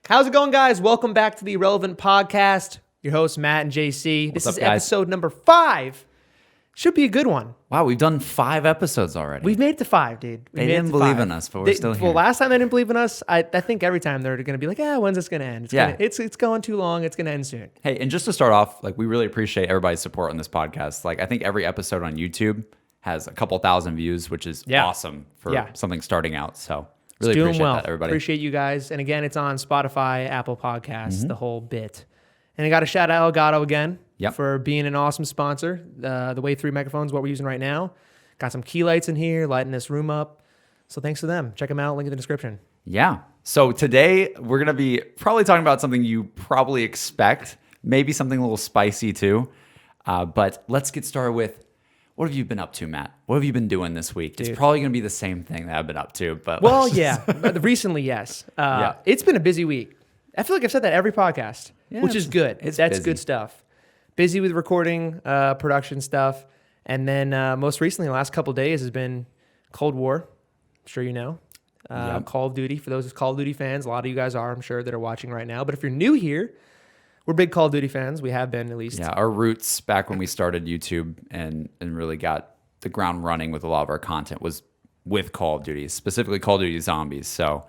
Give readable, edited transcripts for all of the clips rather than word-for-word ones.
How's it going, guys? Welcome back to the Irrelevant Podcast. Your hosts, Matt and JC. This is episode number 5. Should be a good one. Wow, we've done 5 episodes already. We've made it to 5, dude. They didn't believe in us, but we're still here. Well, last time they didn't believe in us, I think every time they're going to be like, when's this going to end? It's going too long. It's going to end soon. Hey, and just to start off, we really appreciate everybody's support on this podcast. I think every episode on YouTube has a couple thousand views, which is awesome for something starting out. So really appreciate that, everybody. Appreciate you guys. And again, it's on Spotify, Apple Podcasts, the whole bit. And I got to shout out Elgato again for being an awesome sponsor. The Wave 3 microphones, what we're using right now. Got some key lights in here, lighting this room up. So thanks to them. Check them out. Link in the description. Yeah. So today we're going to be probably talking about something you probably expect. Maybe something a little spicy too. But let's get started with, what have you been up to, Matt? What have you been doing this week? Dude. It's probably going to be the same thing that I've been up to. But recently, yes. It's been a busy week. I feel like I've said that every podcast, which is good. That's busy. Good stuff. Busy with recording, production stuff. And then most recently, the last couple of days has been Cold War. I'm sure you know. Call of Duty. For those Call of Duty fans, a lot of you guys are, I'm sure, that are watching right now. But if you're new here, we're big Call of Duty fans. We have been, at least. Yeah, our roots back when we started YouTube and really got the ground running with a lot of our content was with Call of Duty, specifically Call of Duty Zombies. So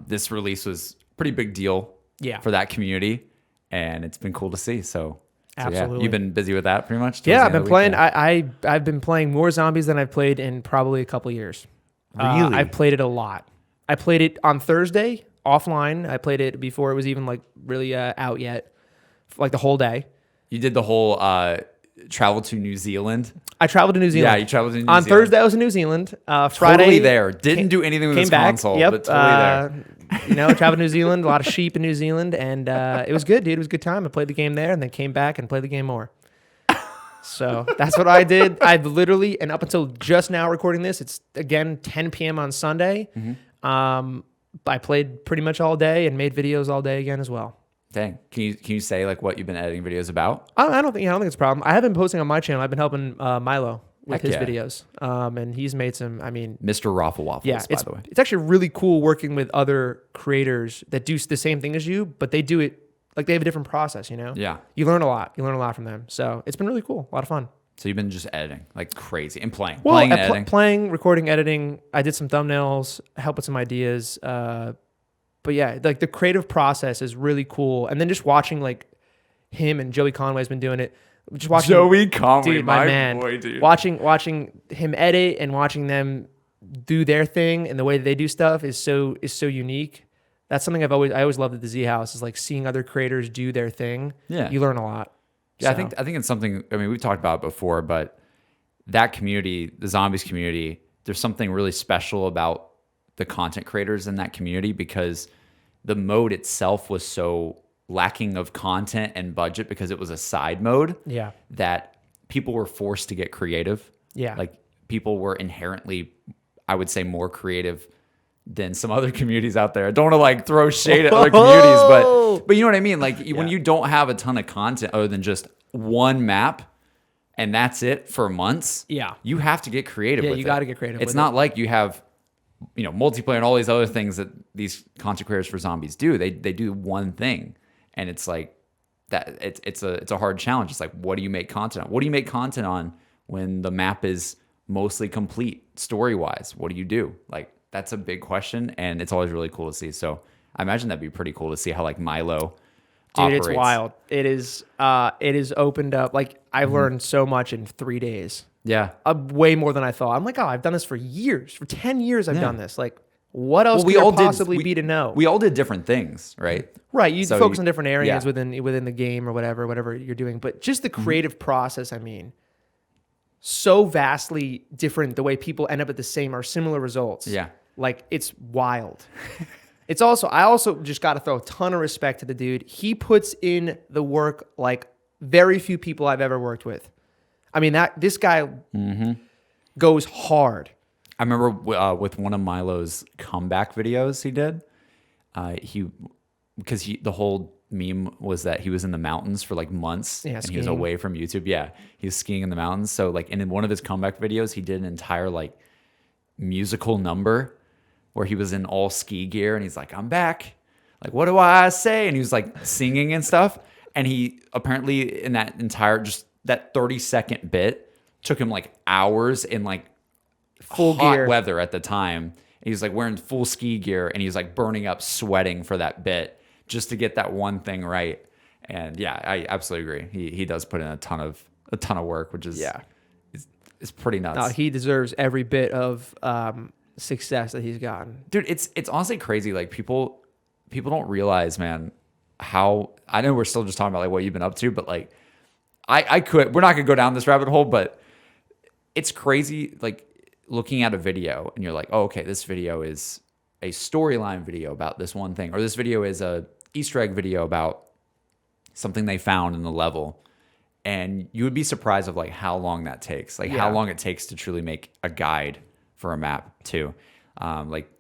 this release was a pretty big deal for that community, and it's been cool to see. So absolutely. You've been busy with that pretty much? Yeah, I've been playing. I've been playing more zombies than I've played in probably a couple of years. Really? I've played it a lot. I played it on Thursday offline. I played it before it was even really out yet. The whole day. You did the whole travel to New Zealand? I traveled to New Zealand. Yeah, you traveled to New Zealand. On Thursday, I was in New Zealand. Friday, totally there. Didn't do anything with this console, but totally there. Traveled to New Zealand, a lot of sheep in New Zealand, and it was good, dude. It was a good time. I played the game there and then came back and played the game more. So that's what I did. I've literally, and up until just now recording this, it's, again, 10 p.m. on Sunday. Mm-hmm. I played pretty much all day and made videos all day again as well. Dang. Can you say what you've been editing videos about? I don't think it's a problem. I have been posting on my channel. I've been helping Milo with his videos. And he's made some, Mr. Raffle Waffles, by the way. It's actually really cool working with other creators that do the same thing as you, but they do it, they have a different process, you know? Yeah. You learn a lot. You learn a lot from them. So it's been really cool. A lot of fun. So you've been just editing like crazy and playing. Well, playing and editing. Playing, recording, editing. I did some thumbnails, help with some ideas. But yeah, the creative process is really cool. And then just watching him and Joey Conway's been doing it. Just watching Joey Conway, dude, my man, boy, dude. Watching him edit and watching them do their thing and the way that they do stuff is so unique. That's something I always loved at the Z House is seeing other creators do their thing. Yeah, you learn a lot. Yeah, so. I think it's something. We've talked about it before, but that community, the zombies community, there's something really special about the content creators in that community because the mode itself was so lacking of content and budget because it was a side mode. Yeah, that people were forced to get creative. Yeah, people were inherently, I would say, more creative than some other communities out there. I don't want to throw shade at other communities, but you know what I mean? When you don't have a ton of content other than just one map and that's it for months, you have to get creative with it. Yeah, you got to get creative It's not like you have, multiplayer and all these other things that these content creators for zombies do. They do one thing and it's that it's a hard challenge. It's what do you make content on? What do you make content on when the map is mostly complete story-wise? What do you do? That's a big question, and it's always really cool to see. So I imagine that'd be pretty cool to see how Milo operates. Dude, it's wild. It is opened up. I've learned so much in 3 days. Yeah. Way more than I thought. I'm I've done this for years. For 10 years I've done this. What else could there possibly be to know? We all did different things, right? Right. You focus on different areas within the game or whatever you're doing. But just the creative process, so vastly different the way people end up at the same or similar results. Yeah. It's wild. It's also, I also just got to throw a ton of respect to the dude. He puts in the work very few people I've ever worked with. This guy goes hard. I remember with one of Milo's comeback videos he did, because the whole meme was that he was in the mountains for months and skiing. He was away from YouTube. Yeah, he was skiing in the mountains. So and in one of his comeback videos, he did an entire musical number where he was in all ski gear and he's I'm back. like, what do I say? And he was like singing and stuff. And he apparently in that entire, just that 30-second bit took him like hours in like full hot gear weather at the time. And he was like wearing full ski gear and he was like burning up, sweating for that bit just to get that one thing right. And yeah, I absolutely agree. He does put in a ton of work, which is it's pretty nuts. No, he deserves every bit of success that he's gotten. Dude, it's honestly crazy. Like people don't realize, man, how I know we're still just talking about like what you've been up to, but like we're not gonna go down this rabbit hole, but it's crazy like looking at a video and you're like, oh, okay, this video is a storyline video about this one thing, or this video is a Easter egg video about something they found in the level. And you would be surprised of like how long that takes, like how long it takes to truly make a guide for a map too. Like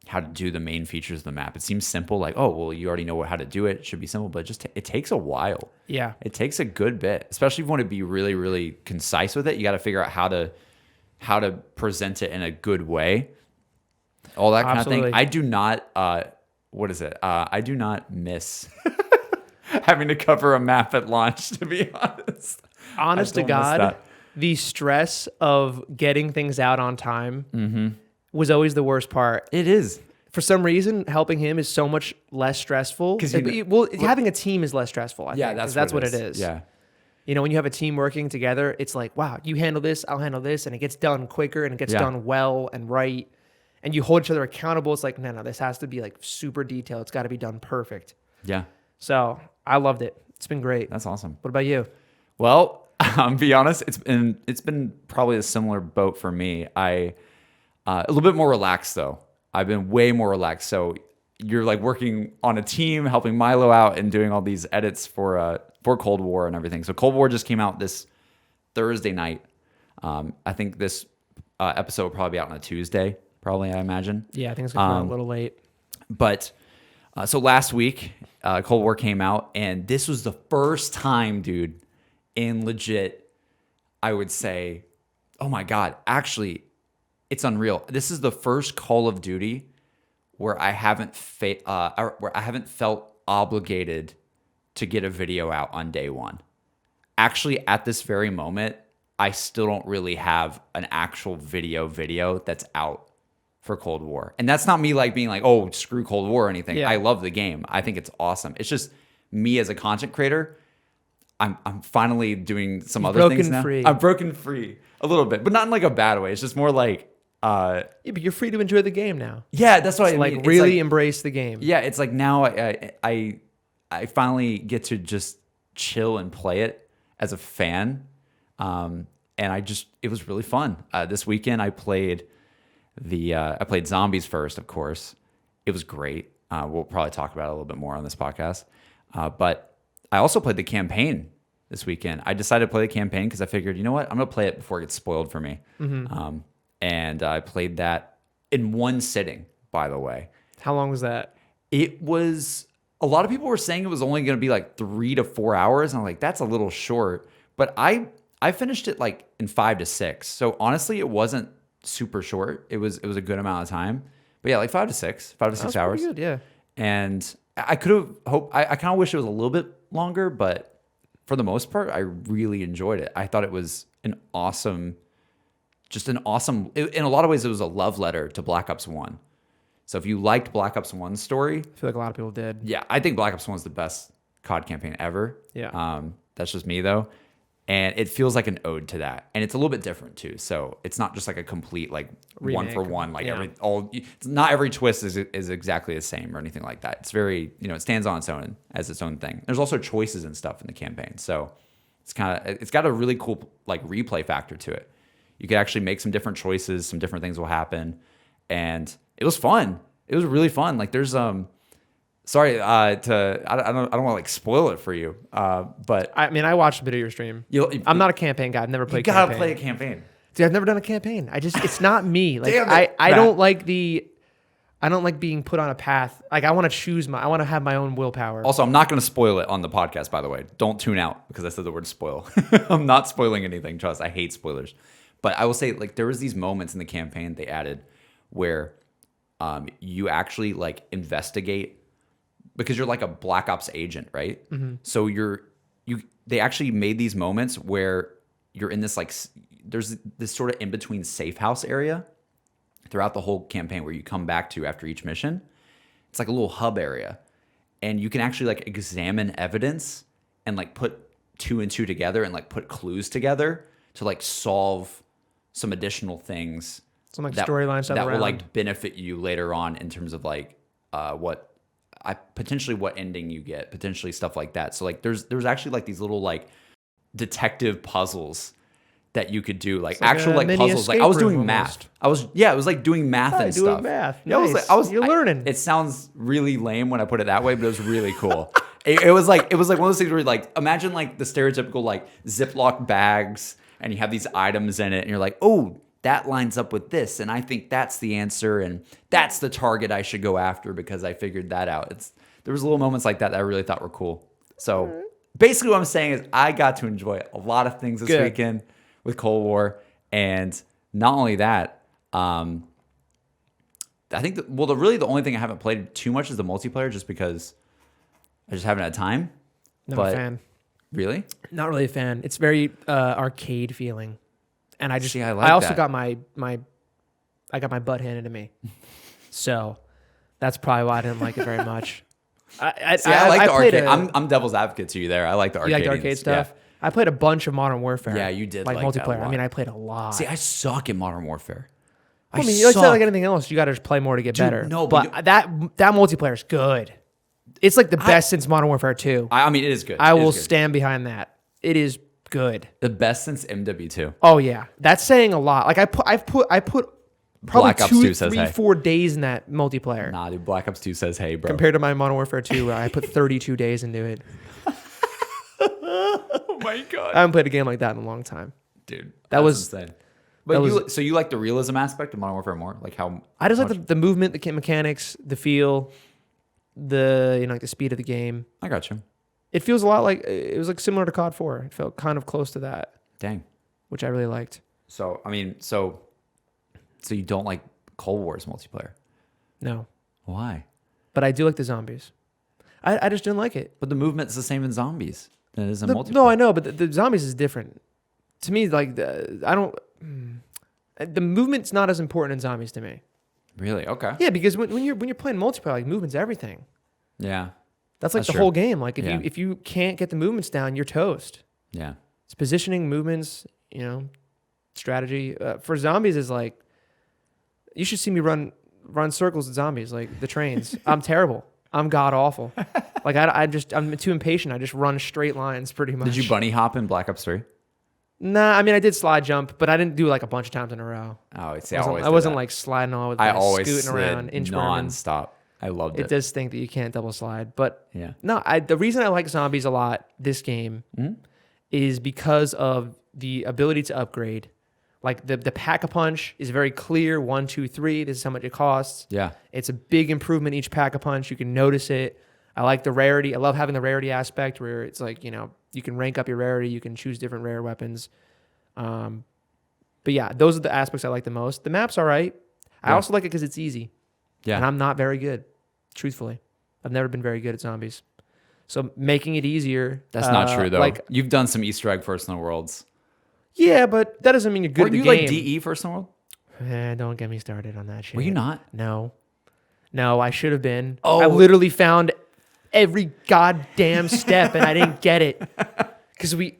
how to do the main features of the map. It seems simple, like, oh, well, you already know how to do it. It should be simple, but it takes a while. Yeah. It takes a good bit, especially if you want to be really, really concise with it. You got to figure out how to present it in a good way. All that kind of thing. I do not, I do not miss having to cover a map at launch, to be honest. Honest to God, the stress of getting things out on time was always the worst part. It is. For some reason, helping him is so much less stressful. Having a team is less stressful, I think. That's what it is. Yeah. You know, when you have a team working together, it's like, wow, you handle this, I'll handle this, and it gets done quicker and it gets done well and right. And you hold each other accountable. It's like, no, this has to be like super detailed. It's got to be done perfect. Yeah. So I loved it. It's been great. That's awesome. What about you? Well, I'll be honest, it's been probably a similar boat for me. A little bit more relaxed though. I've been way more relaxed. So you're like working on a team, helping Milo out and doing all these edits for Cold War and everything. So Cold War just came out this Thursday night. I think this episode will probably be out on a Tuesday, probably, I imagine. Yeah, I think it's going to come out a little late. But so last week, Cold War came out, and this was the first time, dude, in legit, I would say, oh my God, actually, it's unreal. This is the first Call of Duty where I haven't felt obligated to get a video out on day one. Actually, at this very moment, I still don't really have an actual video that's out for Cold War. And that's not me like being like, oh, screw Cold War or anything. Yeah. I love the game. I think it's awesome. It's just me as a content creator, I'm finally doing some other things now. I'm broken free a little bit, but not in like a bad way. It's just more like yeah, but you're free to enjoy the game now. Yeah, that's what I mean. Like really embrace the game. Yeah, it's like now I finally get to just chill and play it as a fan. And it was really fun. This weekend I played Zombies first, of course. It was great. We'll probably talk about it a little bit more on this podcast. But I also played the campaign this weekend. I decided to play the campaign because I figured, you know what? I'm going to play it before it gets spoiled for me. Mm-hmm. And I played that in one sitting, by the way. How long was that? It was, a lot of people were saying it was only going to be like 3 to 4 hours. And I'm like, that's a little short. But I finished it like in 5 to 6. So honestly, it wasn't super short. It was a good amount of time. But yeah, like 5 to 6 hours. That's pretty good, yeah. And I could have hoped, I kind of wish it was a little bit longer, but for the most part, I really enjoyed it. I thought it was in a lot of ways, it was a love letter to Black Ops 1. So if you liked Black Ops 1's story, I feel like a lot of people did. Yeah, I think Black Ops 1 is the best COD campaign ever. Yeah. That's just me though. And it feels like an ode to that. And it's a little bit different too. So it's not just like a complete like remake, 1-for-1, like not every twist is exactly the same or anything like that. It's very, it stands on its own as its own thing. There's also choices and stuff in the campaign. So it's got a really cool like replay factor to it. You could actually make some different choices, some different things will happen. And it was fun. It was really fun. Like there's sorry, I don't want to like spoil it for you. But I mean, I watched a bit of your stream. I'm not a campaign guy. I've never played campaign. You gotta play a campaign. Dude, I've never done a campaign. it's not me. Like Damn it, I don't like being put on a path. Like I want to have my own willpower. Also, I'm not going to spoil it on the podcast, by the way. Don't tune out because I said the word spoil. I'm not spoiling anything. Trust, I hate spoilers. But I will say, like, there was these moments in the campaign they added where you actually like investigate because you're like a Black Ops agent, right? Mm-hmm. So they actually made these moments where you're in this like there's this sort of in between safe house area throughout the whole campaign where you come back to after each mission. It's like a little hub area, and you can actually like examine evidence and like put 2 and 2 together and like put clues together to like solve some additional things. Some like storyline stuff that around. will like benefit you later on in terms of like potentially what ending you get, potentially stuff like that. So like there's actually like these little like detective puzzles that you could do, like actual like puzzles. Like I was doing math. It was like doing math and doing stuff. Math. Yeah, Nice. You're learning. It sounds really lame when I put it that way, but it was really cool. it was like one of those things where like imagine like the stereotypical like Ziploc bags, and you have these items in it, and you're like, oh, that lines up with this, and I think that's the answer, and that's the target I should go after because I figured that out. There was little moments like that I really thought were cool. So basically what I'm saying is I got to enjoy a lot of things this weekend with Cold War, and not only that, I think really the only thing I haven't played too much is the multiplayer, just because I just haven't had time. Not a fan. Really? Not really a fan. It's very arcade feeling, and I also got my butt handed to me, so that's probably why I didn't like it very much. I like the arcade. I'm devil's advocate to you there. I like the arcade. You like the arcade stuff? Yeah. I played a bunch of Modern Warfare. Yeah, you did like multiplayer. That a lot. I mean, I played a lot. See, I suck at Modern Warfare. I mean, it's not like anything else. You got to just play more to get better. No, but that multiplayer is good. It's like the best since Modern Warfare 2. I mean, it is good. I will stand behind that. It is good. The best since MW2. Oh yeah, that's saying a lot. Like I put probably Black Ops 2, 2 says 3, hey. 4 days in that multiplayer. Nah, dude, Black Ops 2 says hey, bro. Compared to my Modern Warfare 2, where I put 32 days into it. Oh my god! I haven't played a game like that in a long time, dude. That was insane. But so you like the realism aspect of Modern Warfare more? Like how I just like the movement, the mechanics, the feel, like the speed of the game. I got you. It feels a lot like it was like similar to COD 4. It felt kind of close to that. Dang. Which I really liked. So I mean, so you don't like Cold War's multiplayer? No. Why? But I do like the zombies. I just didn't like it. But the movement's the same in zombies than it is in multiplayer. No, I know, but the zombies is different. To me, like the movement's not as important in zombies to me. Really? Okay. Yeah, because when you're playing multiplayer, like movement's everything. Yeah. That's like the whole game. Like if you can't get the movements down, you're toast. Yeah. It's positioning, movements, strategy. For zombies is like, you should see me run circles at zombies, like the trains. I'm terrible. I'm god awful. Like I'm too impatient. I just run straight lines pretty much. Did you bunny hop in Black Ops 3? Nah, I mean I did slide jump, but I didn't do like a bunch of times in a row. Oh, see, I wasn't like sliding all with scooting around, inchworming. I loved it. It does stink that you can't double slide, but yeah. No, the reason I like zombies a lot this game is because of the ability to upgrade. Like the pack-a-punch is very clear. 1, 2, 3. This is how much it costs. Yeah, it's a big improvement each pack-a-punch. You can notice it. I like the rarity. I love having the rarity aspect where it's like you can rank up your rarity. You can choose different rare weapons. But yeah, those are the aspects I like the most. The map's all right. I also like it because it's easy. Yeah, and I'm not very good. Truthfully, I've never been very good at zombies. So making it easier. That's not true though. Like you've done some Easter egg first in the worlds. Yeah, but that doesn't mean you're good at the game. Were you like DE first in the world? Don't get me started on that shit. Were you not? No, I should have been. Oh, I literally found every goddamn step and I didn't get it because we're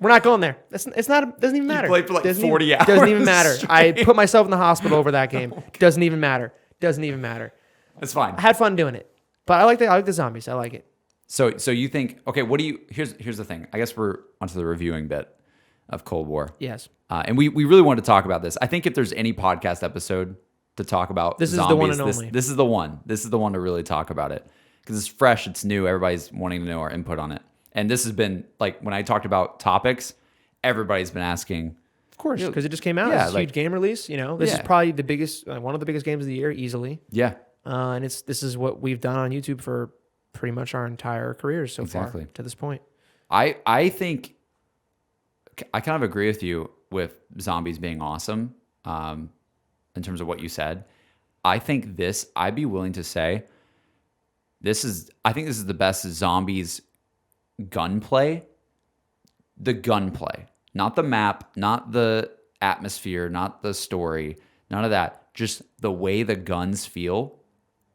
not going there. It's not. Doesn't even matter. You played for like 40 hours. Doesn't even matter. I put myself in the hospital over that game. Doesn't even matter. Doesn't even matter. It's fine. I had fun doing it, but I like the zombies. I like it. So you think okay? What do you? Here's the thing. I guess we're onto the reviewing bit of Cold War. Yes. And we really want to talk about this. I think if there's any podcast episode to talk about this zombies, is the one and only. This is the one. This is the one to really talk about it because it's fresh, it's new. Everybody's wanting to know our input on it. And this has been like when I talked about topics, everybody's been asking. Of course, because it just came out. It's a huge game release. This is probably the biggest, one of the biggest games of the year, easily. Yeah. And this is what we've done on YouTube for pretty much our entire careers so far to this point. I think I kind of agree with you with zombies being awesome in terms of what you said. I think I'd be willing to say I think this is the best zombies gunplay. The gunplay, not the map, not the atmosphere, not the story, none of that. Just the way the guns feel,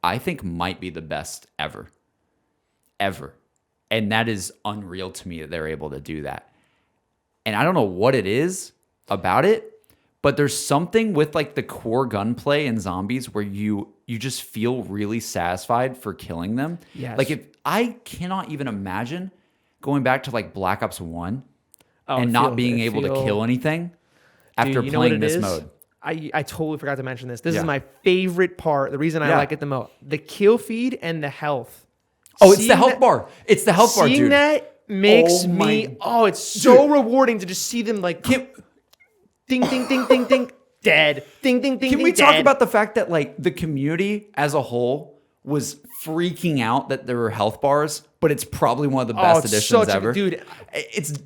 I think might be the best ever. Ever. And that is unreal to me that they're able to do that. And I don't know what it is about it, but there's something with like the core gunplay in zombies where you just feel really satisfied for killing them. Yes. Like if I cannot even imagine going back to like Black Ops 1 and not being able to kill anything after playing this mode. I totally forgot to mention this. This is my favorite part. The reason I like it the most. The kill feed and the health. Oh, it's the health bar. It's the health bar, dude. Seeing that makes me... Oh, it's so rewarding to just see them like... Ding, ding, ding, ding, ding. Dead. Ding, ding, ding, Can we talk about the fact that like the community as a whole was freaking out that there were health bars, but it's probably one of the best additions ever. Dude,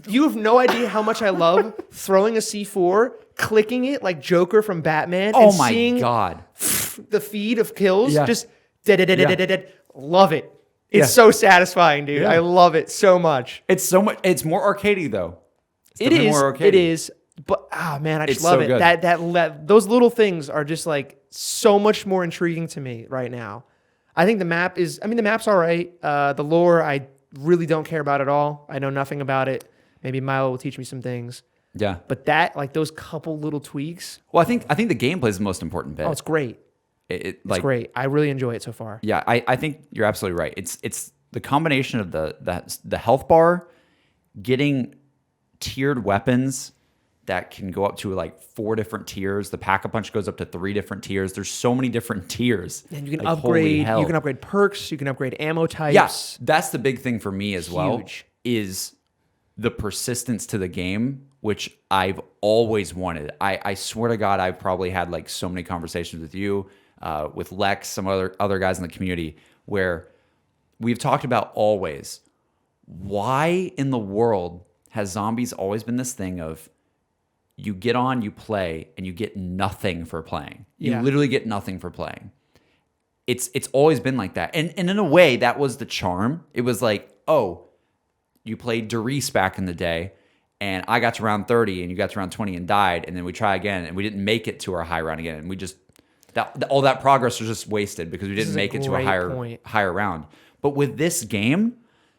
you have no idea how much I love throwing a C4, clicking it like Joker from Batman, and seeing the feed of kills. Just dead. Love it. It's so satisfying, dude. I love it so much. It's so much. It's more arcadey though. It is. But man, I just love it. Good. Those little things are just like so much more intriguing to me right now. I think the map's all right. The lore, I really don't care about at all. I know nothing about it. Maybe Milo will teach me some things. Yeah. But that, like those couple little tweaks. Well, I think the gameplay is the most important bit. Oh, it's great. It's great. I really enjoy it so far. Yeah, I think you're absolutely right. It's the combination of the health bar, getting tiered weapons that can go up to like 4 different tiers. The Pack-a-Punch goes up to 3 different tiers. There's so many different tiers. And you can upgrade. You can upgrade perks. You can upgrade ammo types. Yeah, that's the big thing for me as well. Is the persistence to the game, which I've always wanted. I swear to God, I've probably had like so many conversations with you, with Lex, some other guys in the community, where we've talked about always, why in the world has zombies always been this thing of you get on, you play, and you get nothing for playing. You literally get nothing for playing. It's always been like that. And in a way, that was the charm. It was like, oh, you played Derice back in the day, and I got to round 30, and you got to round 20 and died, and then we try again, and we didn't make it to our high round again. And we just, all that progress was just wasted because we didn't make it to a higher round. But with this game,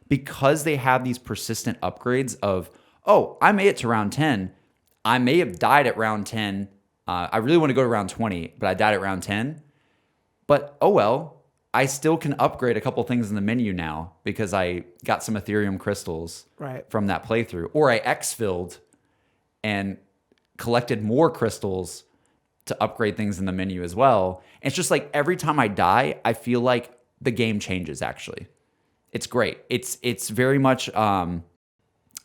because they have these persistent upgrades of, oh, I made it to round 10, I may have died at round 10. I really want to go to round 20, but I died at round 10. But oh well, I still can upgrade a couple things in the menu now because I got some Ethereum crystals from that playthrough. Or I exfilled and collected more crystals to upgrade things in the menu as well. And it's just like every time I die, I feel like the game changes actually. It's great. It's very much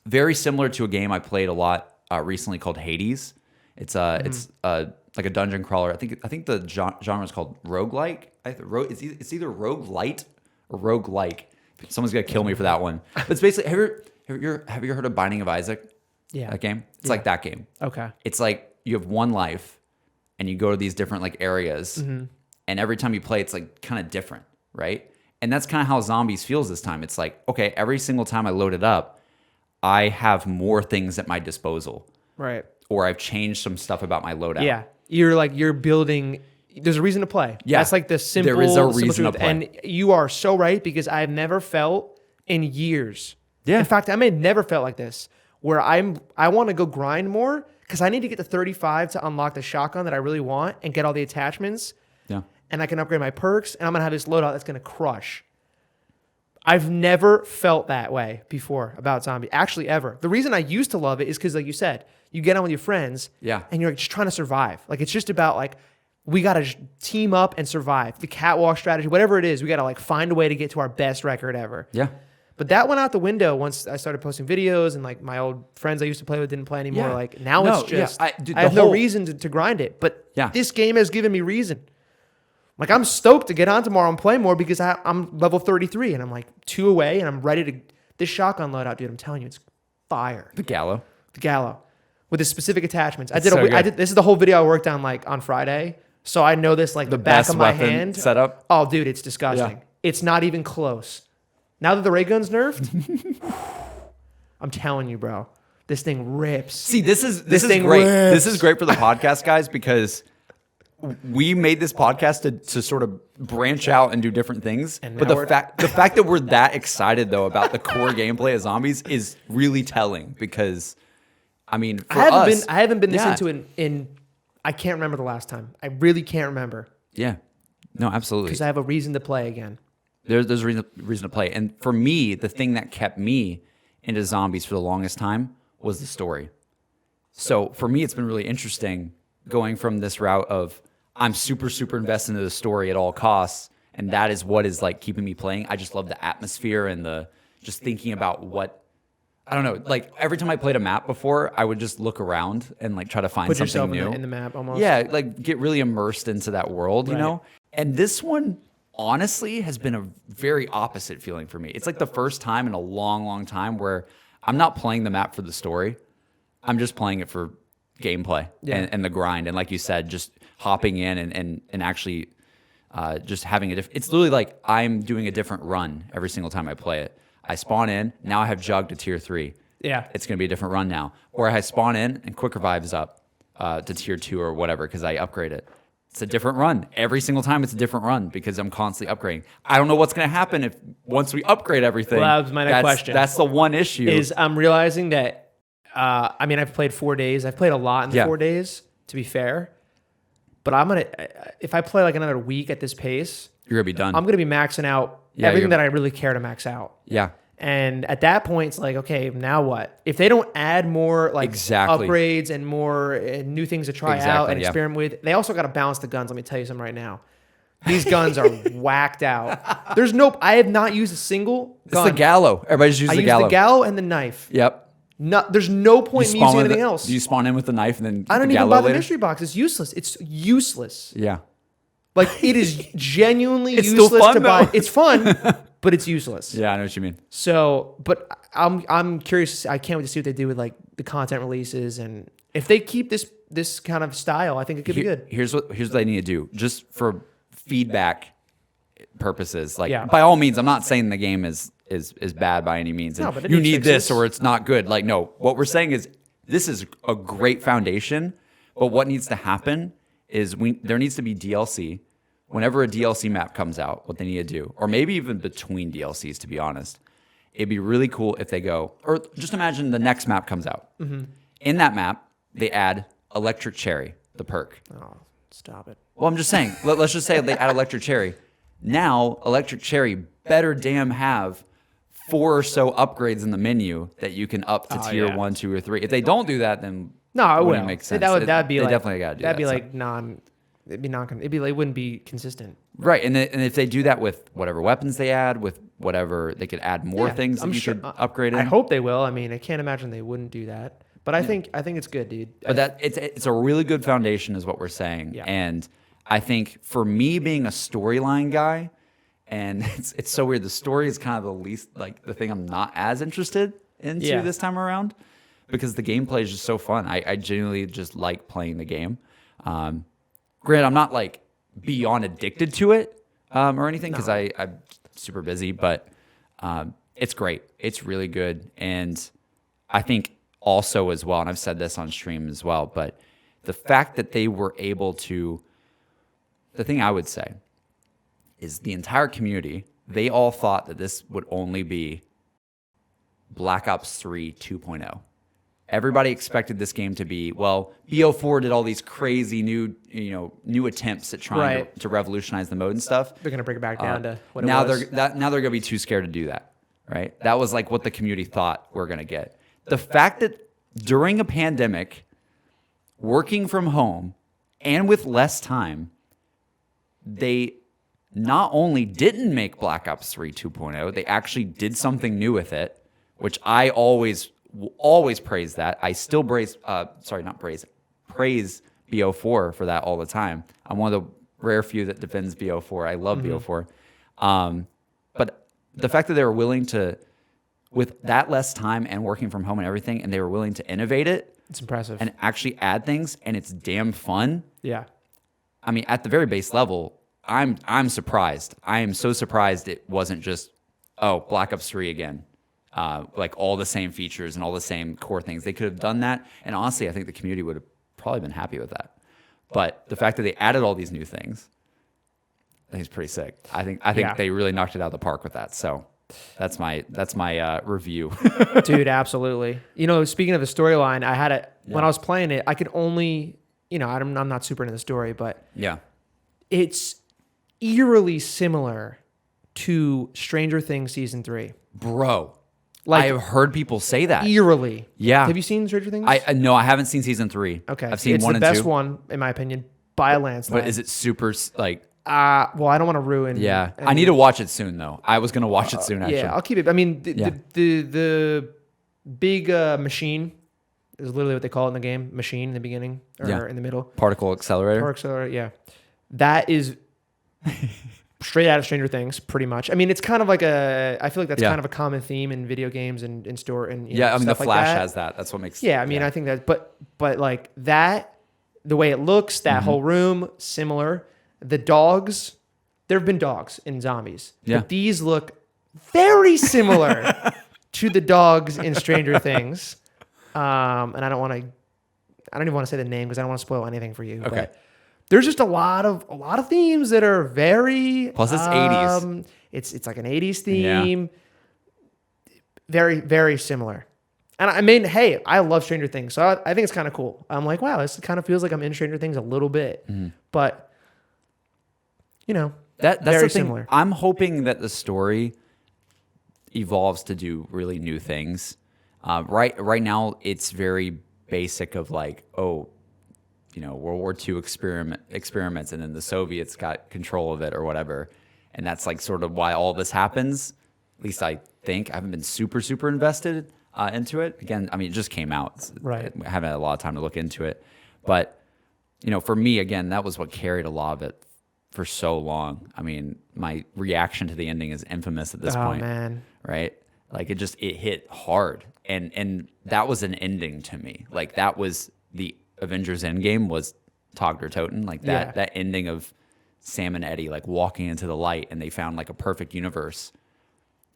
very similar to a game I played a lot recently called Hades. It's like a dungeon crawler. I think the genre is called roguelike. It's either roguelite or roguelike. Someone's gonna kill me for that one. But it's basically have you heard of Binding of Isaac? Yeah. That game? It's like that game. Okay. It's like you have one life and you go to these different like areas, and every time you play it's like kind of different, right? And that's kind of how Zombies feels this time. It's like, okay, every single time I load it up, I have more things at my disposal. Right. Or I've changed some stuff about my loadout. Yeah. You're building, there's a reason to play. Yeah. That's like the simple. There is a reason to play. And you are so right because I've never felt in years. Yeah. In fact, I may have never felt like this where I want to go grind more because I need to get to 35 to unlock the shotgun that I really want and get all the attachments. Yeah. And I can upgrade my perks and I'm going to have this loadout that's going to crush. I've never felt that way before about zombie, actually ever. The reason I used to love it is because, like you said, you get on with your friends, and you're just trying to survive. Like it's just about like we gotta team up and survive. The catwalk strategy, whatever it is, we gotta like find a way to get to our best record ever. Yeah. But that went out the window once I started posting videos and like my old friends I used to play with didn't play anymore. Yeah. Like now it's just I have no reason to grind it. But this game has given me reason. Like I'm stoked to get on tomorrow and play more because I'm level 33 and I'm like 2 away and I'm ready to this shotgun loadout, dude. I'm telling you, it's fire. The Gallo. With the specific attachments. I did this is the whole video I worked on like on Friday. So I know this like the back of my hand setup. Oh, dude, it's disgusting. It's not even close. Now that the ray gun's nerfed, I'm telling you, bro, this thing rips. See, this is great. Rips. This is great for the podcast guys because we made this podcast to sort of branch out and do different things. But the fact that we're that excited though about the core gameplay of zombies is really telling because, I mean, for I haven't been this into in I can't remember the last time. I really can't remember. Yeah, no, absolutely. Because I have a reason to play again. There's a reason to play, and for me, the thing that kept me into zombies for the longest time was the story. So for me, it's been really interesting going from this route of I'm super, super invested into the story at all costs, and that is what is like keeping me playing. I just love the atmosphere and the just thinking about what, I don't know, like every time I played a map before, I would just look around and like try to find something new. In the map almost. Yeah, like get really immersed into that world, you know? And this one, honestly, has been a very opposite feeling for me. It's like the first time in a long, long time where I'm not playing the map for the story. I'm just playing it for gameplay and the grind. And like you said, just hopping in and actually just having it's literally like I'm doing a different run every single time I play it. I spawn in, now I have Jug to tier 3. Yeah. It's going to be a different run now. Or I spawn in and Quick Revive's up to tier 2 or whatever because I upgrade it. It's a different run. Every single time it's a different run because I'm constantly upgrading. I don't know what's going to happen if once we upgrade everything. Well, that was my next question. That's the one issue. Is I'm realizing that, I mean, I've played 4 days. I've played a lot in the 4 days, to be fair. But if I play like another week at this pace, you're going to be done. I'm going to be maxing out everything that I really care to max out. Yeah. And at that point, it's like, okay, now what? If they don't add more like upgrades and more new things to try out and experiment with, they also got to balance the guns. Let me tell you something right now. These guns are whacked out. I have not used a single gun. It's the Gallo. Everybody just uses the Gallo. I use the Gallo and the knife. Yep. There's no point in me using anything else. Do you spawn in with the knife and then I don't even buy the mystery box. It's useless. It's useless. Yeah. Like it is genuinely it's useless still fun, to buy. Though. It's fun, but it's useless. Yeah, I know what you mean. So, but I'm curious. I can't wait to see what they do with like the content releases, and if they keep this kind of style, I think it could be good. Here's what they need to do, just for feedback purposes. Like by all means, I'm not saying the game is bad by any means. And you need this or it's not good. Like no, what we're saying is this is a great foundation, but what needs to happen is there needs to be DLC. Whenever a DLC map comes out, what they need to do, or maybe even between DLCs, to be honest, it'd be really cool if they go, or just imagine the next map comes out. Mm-hmm. In that map, they add Electric Cherry, the perk. Oh, stop it. Well, I'm just saying, let's just say they add Electric Cherry. Now, Electric Cherry better damn have 4 or so upgrades in the menu that you can up to tier 1, 2, or 3. If they don't do that, then it wouldn't make sense. That'd be they like, definitely got to do that'd that. Be like it wouldn't be consistent. Right, and if they do that with whatever weapons they add, with whatever, they could add more things that you could upgrade in. I hope they will. I mean, I can't imagine they wouldn't do that. But I think it's good, dude. But it's a really good foundation, is what we're saying. Yeah. And I think for me being a storyline guy, and it's so weird. The story is kind of the least, like the thing I'm not as interested into this time around, because the gameplay is just so fun. I genuinely just like playing the game. Granted, I'm not like beyond addicted to it or anything because I'm super busy, but it's great. It's really good. And I think also as well, and I've said this on stream as well, but the fact that they were able to, the thing I would say is the entire community, they all thought that this would only be Black Ops 3 2.0. Everybody expected this game to be, well, BO4 did all these crazy new attempts at trying to revolutionize the mode and stuff. They're gonna bring it back down to what now it was. Now they're gonna be too scared to do that, right? That was like what the community thought we're gonna get. The fact that during a pandemic, working from home and with less time, they not only didn't make Black Ops 3 2.0, they actually did something new with it, which I always praise that. I still praise BO4 for that all the time. I'm one of the rare few that defends BO4. I love BO4. But the fact that they were willing to, with that less time and working from home and everything, and they were willing to innovate it. It's impressive. And actually add things, and it's damn fun. Yeah. I mean, at the very base level, I'm surprised. I am so surprised it wasn't just, Black Ops 3 again. Like all the same features and all the same core things. They could have done that. And honestly, I think the community would have probably been happy with that. But the fact that they added all these new things, I think it's pretty sick. I think they really knocked it out of the park with that. So that's my review. Dude, absolutely. Speaking of the storyline, when I was playing it, I could only, I'm not super into the story, but yeah, it's eerily similar to Stranger Things Season 3. Bro. Like, I have heard people say that. Eerily. Yeah. Have you seen Stranger Things? No, I haven't seen Season 3. Okay. I've seen it's 1 the and 2. best one, in my opinion, by a landslide. But is it super, like... well, I don't want to ruin... Yeah. I need to watch it soon, though. I was going to watch it soon, actually. Yeah, I'll keep it. I mean, the big machine is literally what they call it in the game. Machine in the beginning or in the middle. Particle accelerator. Yeah. That is... straight out of Stranger Things, pretty much. I mean, it's kind of like I feel like that's kind of a common theme in video games and in store and I mean, the Flash like has that. That's what makes. Yeah, I mean, I think that, but like that, the way it looks, that whole room, similar. The dogs, there have been dogs in zombies, but these look very similar to the dogs in Stranger Things. And I don't even want to say the name because I don't want to spoil anything for you. Okay. But there's just a lot of themes that are very plus it's 80s. It's like an 80s theme. Yeah. Very, very similar. And I mean, hey, I love Stranger Things, so I think it's kind of cool. I'm like, wow, this kind of feels like I'm in Stranger Things a little bit, but that's very the thing. similar. I'm hoping that the story evolves to do really new things. Right now, it's very basic of like, World War II experiments, and then the Soviets got control of it or whatever. And that's like sort of why all this happens. At least I think. I haven't been super, super invested into it. Again, I mean, it just came out. Right. I haven't had a lot of time to look into it. But, for me, again, that was what carried a lot of it for so long. I mean, my reaction to the ending is infamous at this point. Oh, man. Right? Like, it hit hard. And that was an ending to me. Like, that was the Avengers Endgame was Togder Toten, like that ending of Sam and Eddie like walking into the light and they found like a perfect universe,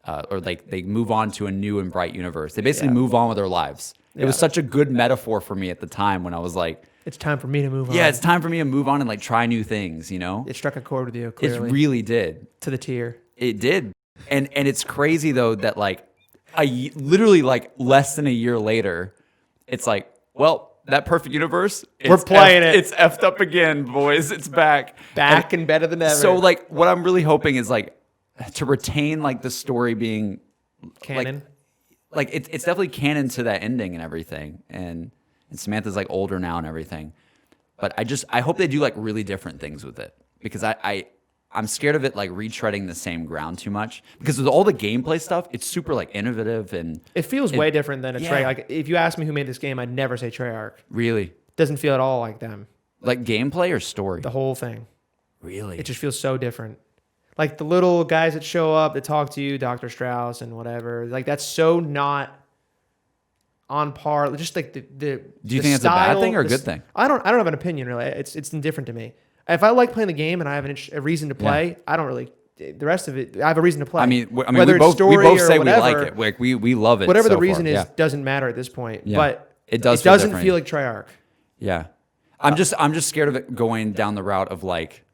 or like they move on to a new and bright universe. They basically move on with their lives. It was such a good metaphor for me at the time when I was like, it's time for me to move on. Yeah, it's time for me to move on and like try new things. It struck a chord with you. Clearly. It really did. To the tier. It did, and it's crazy though that like literally like less than a year later, it's like, well, that perfect universe, we're playing it. It's effed up again, boys. It's back and better than ever. So like, what I'm really hoping is like to retain like the story being canon. Like it's definitely canon to that ending and everything. And Samantha's like older now and everything. But I hope they do like really different things with it because I'm scared of it like retreading the same ground too much because with all the gameplay stuff, it's super like innovative and it feels way different than a Treyarch. Like if you ask me who made this game, I'd never say Treyarch. Really? Doesn't feel at all like them. Like gameplay or story? The whole thing. Really? It just feels so different. Like the little guys that show up that talk to you, Dr. Strauss and whatever. Like that's so not on par. Just like the Do you think it's a bad thing or a good thing? I don't have an opinion really. It's indifferent to me. If I like playing the game and I have a reason to play, I don't really. The rest of it, I have a reason to play. I mean, whether it's story we both say whatever, we like it. Like we love it. Whatever the reason is, doesn't matter at this point. Yeah. But it doesn't feel like Treyarch. Yeah, I'm just scared of it going down the route of like,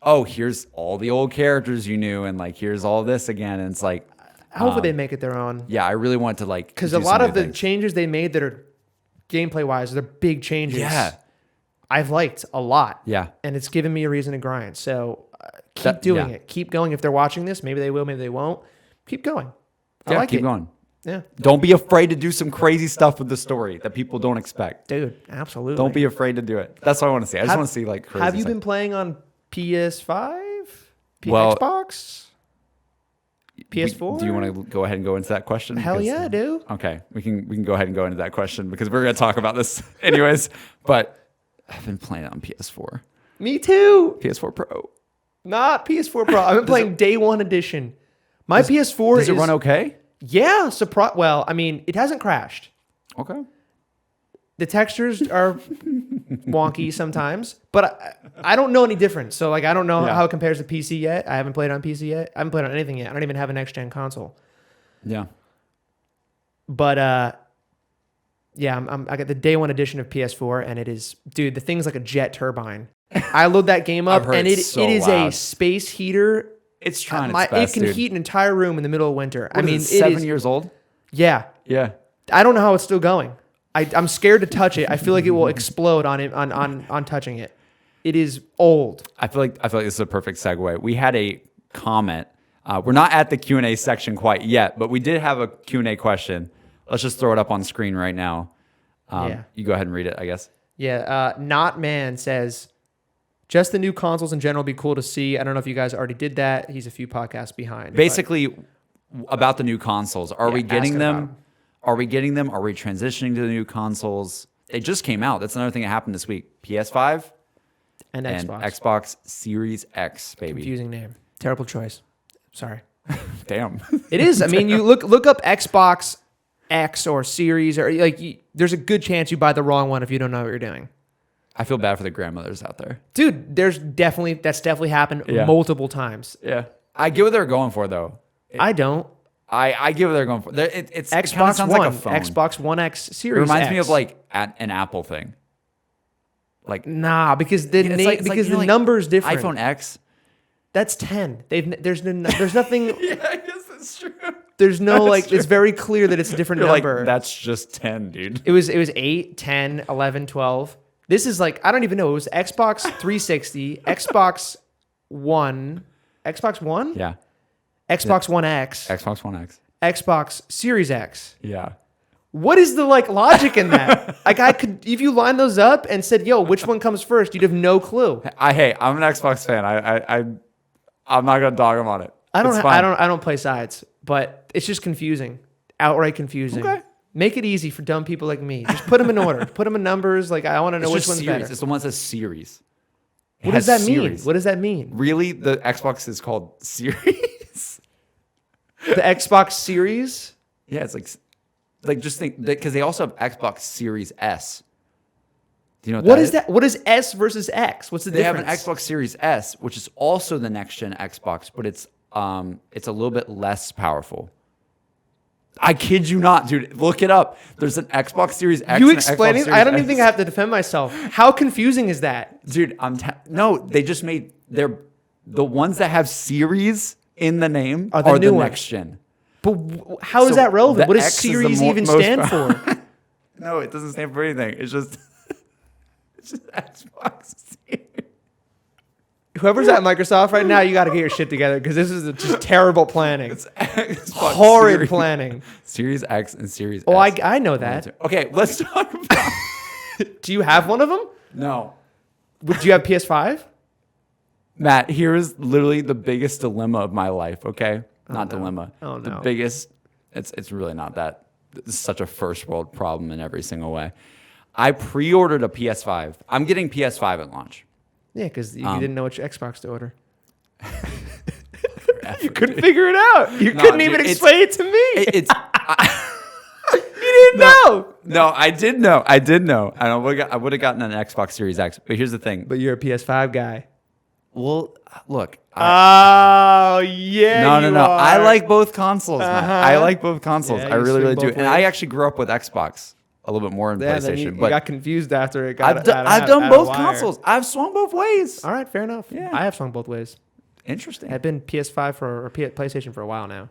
oh, here's all the old characters you knew, and like here's all this again, and it's like, hopefully they make it their own. Yeah, I really want to like because a lot of the changes they made that are gameplay wise, they're big changes. Yeah. I've liked a lot. Yeah. And it's given me a reason to grind. So keep doing it. Keep going. If they're watching this, maybe they will, maybe they won't. Keep going. I like keep it. Going. Yeah. Don't be afraid to do some crazy stuff with the story that people don't expect. Dude, absolutely. Don't be afraid to do it. That's what I want to see. I just want to see like crazy Have you stuff. been playing on PS5? Xbox? PS4? Do you want to go ahead and go into that question? Hell yeah, dude. Okay. We can go ahead and go into that question because we're going to talk about this anyways. But I've been playing it on PS4. Me too. PS4 Pro. Not PS4 Pro. I've been playing Day 1 Edition. My PS4 Does it run okay? Yeah. Well, I mean, it hasn't crashed. Okay. The textures are wonky sometimes, but I don't know any difference. So like I don't know how it compares to PC yet. I haven't played on PC yet. I haven't played on anything yet. I don't even have a next gen console. Yeah. But I got the day one edition of PS4, and it is, dude, the thing's like a jet turbine. I load that game up, and it is loud. A space heater. It's trying its best, it can dude. heat an entire room in the middle of winter. What is it, 7 years old? Yeah. Yeah. I don't know how it's still going. I'm scared to touch it. I feel like it will explode on touching it. It is old. I feel like this is a perfect segue. We had a comment. We're not at the Q&A section quite yet, but we did have a Q&A question. Let's just throw it up on screen right now. You go ahead and read it, I guess. Yeah. Not Man says, just the new consoles in general would be cool to see. I don't know if you guys already did that. He's a few podcasts behind. Basically, about the new consoles. Are we getting them? Are we getting them? Are we transitioning to the new consoles? They just came out. That's another thing that happened this week. PS5 and Xbox Series X, baby. Confusing name. Terrible choice. Sorry. Damn. It is. I mean, you look up Xbox X or Series, or there's a good chance you buy the wrong one if you don't know what you're doing. I feel bad for the grandmothers out there. Dude, that's definitely happened multiple times. Yeah. I get what they're going for, though. I don't. I get what they're going for. It's Xbox One, like a phone. Xbox One X Series. It reminds X. me of like an Apple thing. Like because the the number's different. iPhone X. That's 10. There's nothing. Yeah, I guess that's true. There's no it's very clear that it's a different number. Like, that's just 10, dude. It was 8, 10, 11, 12. This is I don't even know. It was Xbox 360, Xbox One. Yeah. Xbox One X. Xbox One X. Xbox Series X. Yeah. What is the logic in that? I could, if you line those up and said, "Yo, which one comes first?" You'd have no clue. I'm an Xbox fan. I'm not gonna dog him on it. I don't play sides, but it's just confusing, outright confusing. Okay. Make it easy for dumb people like me. Just put them in order. Put them in numbers. I want to know which one's series. better. It's the one that says series. What does that mean? What does that mean? Really, the Xbox is called Series. The Xbox Series? Yeah, it's just think because they also have Xbox Series S. Do you know what is that? What is S versus X? What's the difference? They have an Xbox Series S, which is also the next gen Xbox, but it's a little bit less powerful. I kid you not, dude. Look it up. There's an Xbox Series X. You explaining? I don't even think I have to defend myself. How confusing is that, dude? No, they just made the ones that have Series in the name are the next gen. But how is that relevant? What does Series even stand for? No, it doesn't stand for anything. It's just Xbox Series. Whoever's at Microsoft right now, you got to get your shit together because this is just terrible planning. It's Xbox horrid Series. Planning. Series X and Series S. Oh, I know that. Okay, let's talk about. Do you have one of them? No. Do you have PS5? Matt, here is literally the biggest dilemma of my life. Okay, dilemma. Oh no. The biggest. It's really not that. It's such a first world problem in every single way. I pre-ordered a PS5. I'm getting PS5 at launch. Yeah, because you didn't know which Xbox to order. You couldn't figure it out. You couldn't even explain it to me. You didn't know. No, I did know. I would have gotten an Xbox Series X. But here's the thing. But you're a PS5 guy. Well, look. No. I like both consoles, man. I like both consoles. Yeah, I really do. Ways. And I actually grew up with Xbox a little bit more in PlayStation. You but got confused after it got I've done both consoles. I've swung both ways. All right, fair enough. Yeah. I have swung both ways. Interesting. I've been PS5 or PlayStation for a while now.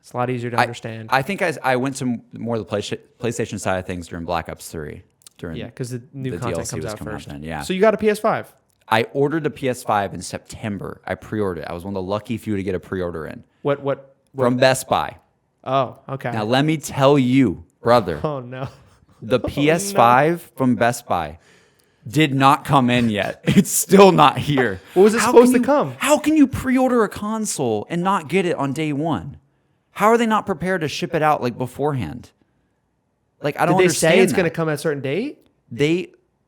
It's a lot easier to understand. I think I went to more of the PlayStation side of things during Black Ops 3. Because the new content comes out first. Yeah. So you got a PS5? I ordered a PS5 in September. I pre-ordered it. I was one of the lucky few to get a pre-order in. What? From Best Buy. Oh, okay. Now let me tell you, brother. Oh no. The PS5 from Best Buy did not come in yet. It's still not here. What was it supposed to come? How can you pre-order a console and not get it on day one? How are they not prepared to ship it out beforehand? I don't understand. Did they say it's going to come at a certain date?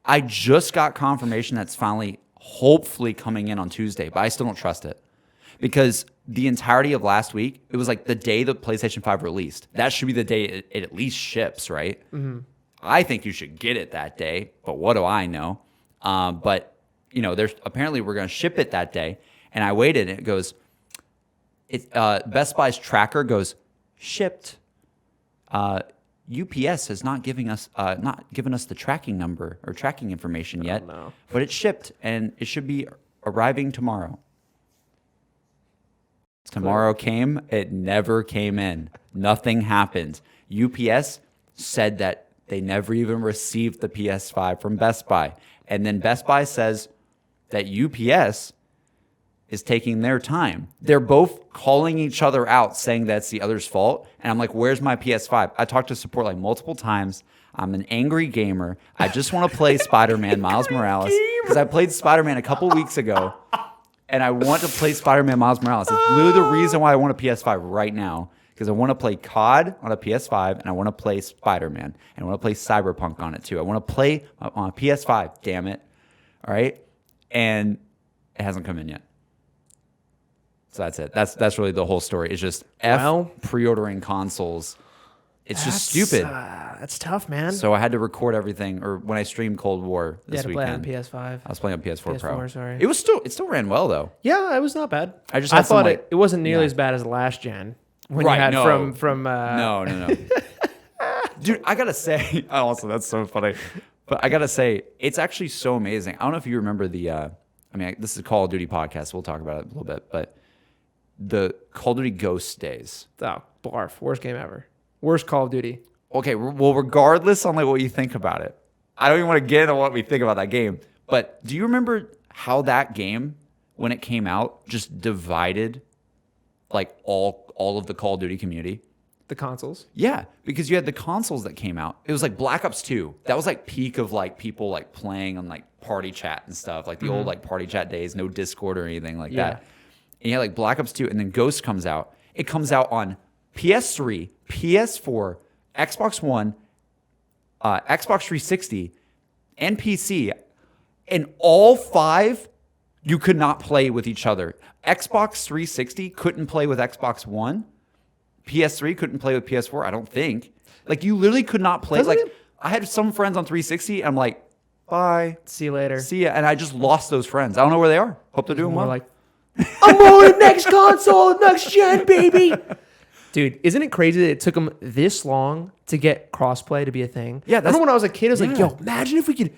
I just got confirmation that's finally, hopefully coming in on Tuesday, but I still don't trust it. Because the entirety of last week, it was the day the PlayStation 5 released. That should be the day it at least ships, right? Mm-hmm. I think you should get it that day, but what do I know? But there's apparently we're going to ship it that day, and I waited, and it goes, Best Buy's tracker goes shipped. UPS has not given us the tracking number or tracking information yet, but it's shipped and it should be arriving tomorrow. Tomorrow came, it never came in. Nothing happened. UPS said that they never even received the PS5 from Best Buy. And then Best Buy says that UPS is taking their time. They're both calling each other out saying that's the other's fault. And I'm like, where's my PS5? I talked to support like multiple times. I'm an angry gamer. I just want to play Spider-Man Miles Morales because I played Spider-Man a couple weeks ago. And I want to play Spider-Man Miles Morales. It's literally the reason why I want a PS5 right now. Because I want to play COD on a PS5, and I want to play Spider-Man. And I want to play Cyberpunk on it, too. I want to play on a PS5, damn it. All right? And it hasn't come in yet. So that's it. That's really the whole story. It's just pre-ordering consoles. It's just stupid. That's tough, man. So I had to record everything, or when I streamed Cold War this weekend. Play on PS5. I was playing on PS4 Pro. Sorry. It still ran well though. Yeah, it was not bad. I thought it wasn't nearly as bad as the last gen. When you had from No. Dude, I gotta say, also that's so funny. But I gotta say, it's actually so amazing. I don't know if you remember this is a Call of Duty podcast. We'll talk about it a little bit, but the Call of Duty Ghost days. Oh, barf. Worst game ever. Worst Call of Duty. Okay, well, regardless on like what you think about it, I don't even want to get into what we think about that game. But do you remember how that game, when it came out, just divided like all of the Call of Duty community? The consoles? Yeah, because you had the consoles that came out. It was like Black Ops 2. That was like peak of like people like playing on like party chat and stuff, like the old like party chat days, no Discord or anything like that. And you had like Black Ops 2, and then Ghost comes out. It comes out on PS3, PS4, Xbox One, Xbox 360, and PC. And all five, you could not play with each other. Xbox 360 couldn't play with Xbox One. PS3 couldn't play with PS4, I don't think. Like, you literally could not play. I had some friends on 360, and I'm like, bye. See you later. See ya. And I just lost those friends. I don't know where they are. Hope they're doing well. Like, I'm on the next console, next gen, baby. Dude, isn't it crazy that it took them this long to get crossplay to be a thing? Yeah, remember when I was a kid, I was like, yo, imagine if we could,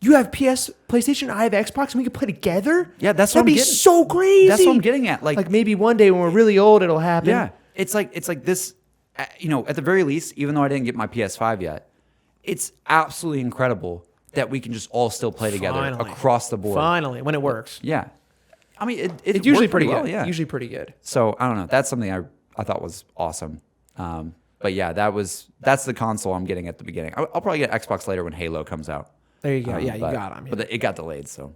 you have PlayStation, I have Xbox, and we could play together? Yeah, that'd be so crazy. That's what I'm getting at. Like maybe one day when we're really old, it'll happen. Yeah, it's like this, at the very least, even though I didn't get my PS5 yet, it's absolutely incredible that we can just all still play together across the board. Finally, when it works. Yeah. I mean, it's usually pretty good. Well, yeah. Usually pretty good. So, I don't know. That's something I thought was awesome. But yeah, that's the console I'm getting at the beginning. I'll probably get Xbox later when Halo comes out. There you go. You got them. But it got delayed, so.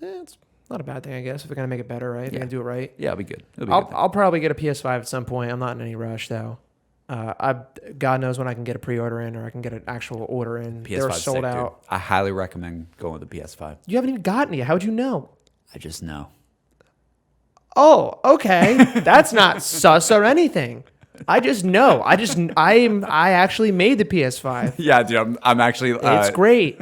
It's not a bad thing, I guess, if they're going to make it better, right? If they're going to do it right. Yeah, it'll be good. I'll probably get a PS5 at some point. I'm not in any rush, though. God knows when I can get a pre-order in or I can get an actual order in. They're sold out. Dude. I highly recommend going with the PS5. You haven't even gotten it yet. How'd you know? I just know. Oh, okay. That's not sus or anything. I just know. I actually made the PS5. Yeah, dude. I'm actually. It's great.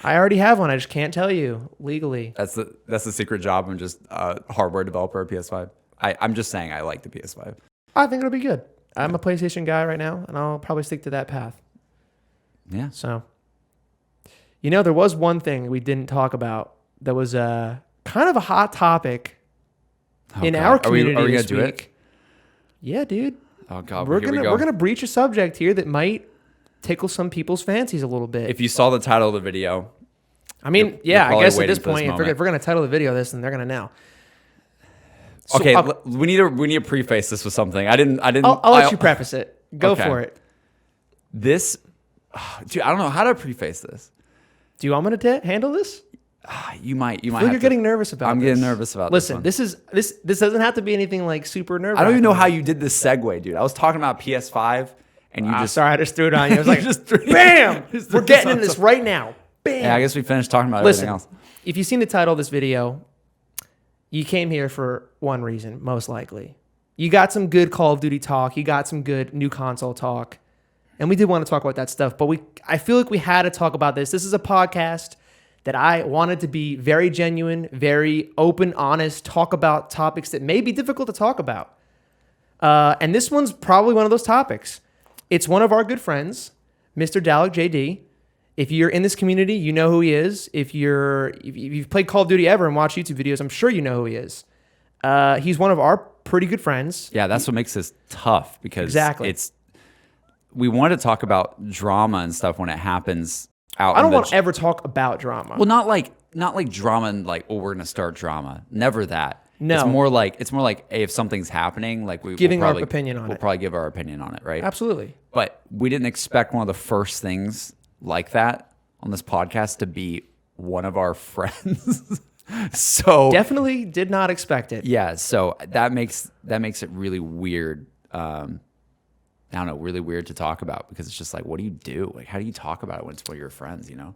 I already have one. I just can't tell you legally. That's the secret job. I'm just a hardware developer of PS5. I'm just saying I like the PS5. I think it'll be good. I'm a PlayStation guy right now, and I'll probably stick to that path. Yeah. So, there was one thing we didn't talk about that was kind of a hot topic in our community are we this gonna week. Do it? Yeah, dude. Oh God, we're gonna breach a subject here that might tickle some people's fancies a little bit. If you saw the title of the video, I mean, I guess at this point, if we're gonna title the video this, then they're gonna know. So, okay, we need to preface this with something. I didn't. I'll let you preface it. Go for it. This, dude, I don't know how to preface this. Do you want me to handle this? You might. You're getting nervous about. I'm getting nervous about. Listen, this this doesn't have to be anything like super nervous. I don't even know how you did this segue, dude. I was talking about PS5, and you just. Sorry, I just threw it on you. I was like, just bam! We're getting into this right now. Bam! Yeah, I guess we finished talking about everything else. If you've seen the title of this video, you came here for one reason, most likely. You got some good Call of Duty talk. You got some good new console talk. And we did want to talk about that stuff, but I feel like we had to talk about this. This is a podcast that I wanted to be very genuine, very open, honest, talk about topics that may be difficult to talk about. And this one's probably one of those topics. It's one of our good friends, MrDalekJD. If you're in this community, you know who he is. If you've played Call of Duty ever and watched YouTube videos, I'm sure you know who he is. He's one of our pretty good friends. Yeah, that's what makes this tough because we want to talk about drama and stuff when it happens out. I don't want to ever talk about drama. Well, not like drama and like, oh, we're gonna start drama. Never that. No, it's more like hey, if something's happening, like we'll our opinion on it. We'll probably give our opinion on it, right? Absolutely. But we didn't expect one of the first things like that on this podcast to be one of our friends. So definitely did not expect it. Yeah, so that makes it really weird. I don't know, really weird to talk about because it's just like, what do you do? Like, how do you talk about it when it's one of your friends? You know?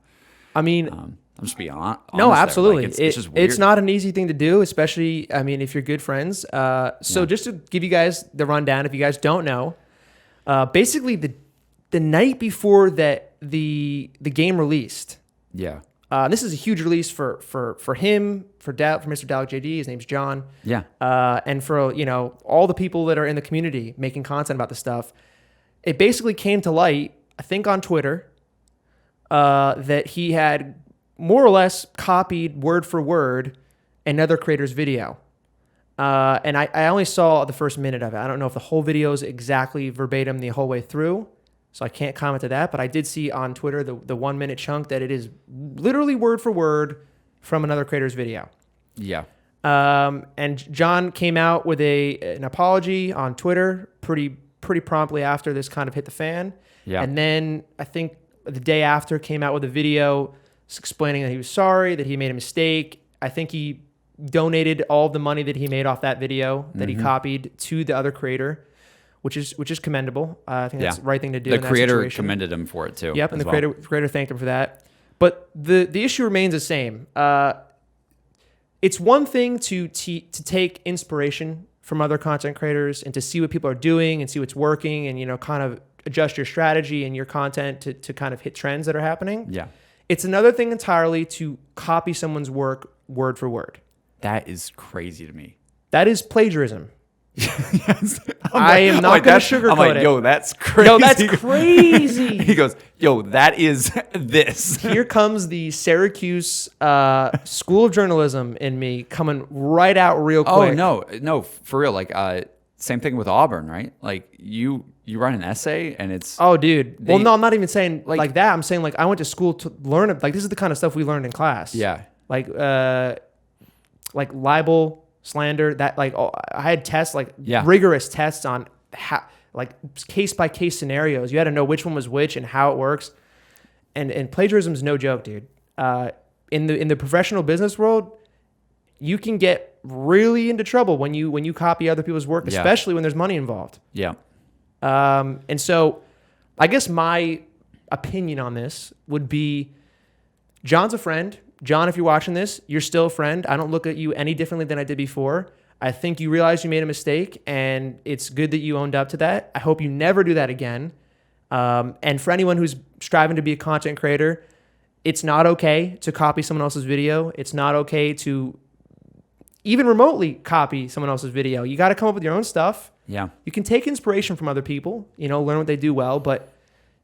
I mean, I'm just being honest. No, absolutely. Like, it's just weird. It's not an easy thing to do, especially, I mean, if you're good friends. So just to give you guys the rundown, if you guys don't know, basically the night before that the game released. Yeah. This is a huge release for him, for MrDalekJD. His name's John. Yeah. And for all the people that are in the community making content about this stuff. It basically came to light, I think, on Twitter, that he had more or less copied word for word another creator's video. And I only saw the first minute of it. I don't know if the whole video is exactly verbatim the whole way through. So I can't comment to that, but I did see on Twitter the 1 minute chunk that it is literally word for word from another creator's video. Yeah. And John came out with an apology on Twitter pretty promptly after this kind of hit the fan. Yeah. And then I think the day after came out with a video explaining that he was sorry, that he made a mistake. I think he donated all the money that he made off that video that he copied to the other creator. Which is commendable. I think that's the right thing to do. The creator commended him for it too. Yep, and the creator thanked him for that. But the issue remains the same. It's one thing to take inspiration from other content creators and to see what people are doing and see what's working and kind of adjust your strategy and your content to kind of hit trends that are happening. Yeah. It's another thing entirely to copy someone's work word for word. That is crazy to me. That is plagiarism. Yes. I am not going to sugarcoat I'm like, it. yo, that's crazy. Yo, that's crazy. He goes, yo, that is this. Here comes the Syracuse School of Journalism in me coming right out real quick. Oh, no, for real. Like, same thing with Auburn, right? Like, you write an essay and it's... Oh, dude. Well, no, I'm not even saying like that. I'm saying like I went to school to learn it. Like, this is the kind of stuff we learned in class. Yeah. Like libel, slander, that I had tests, rigorous tests on how, case by case scenarios. You had to know which one was which and how it works. And plagiarism is no joke, dude. In the professional business world, you can get really into trouble when you copy other people's work, especially when there's money involved. Yeah. And so I guess my opinion on this would be John's a friend. John, if you're watching this, you're still a friend. I don't look at you any differently than I did before. I think you realized you made a mistake, and it's good that you owned up to that. I hope you never do that again. And for anyone who's striving to be a content creator, it's not okay to copy someone else's video. It's not okay to even remotely copy someone else's video. You got to come up with your own stuff. Yeah. You can take inspiration from other people, learn what they do well, but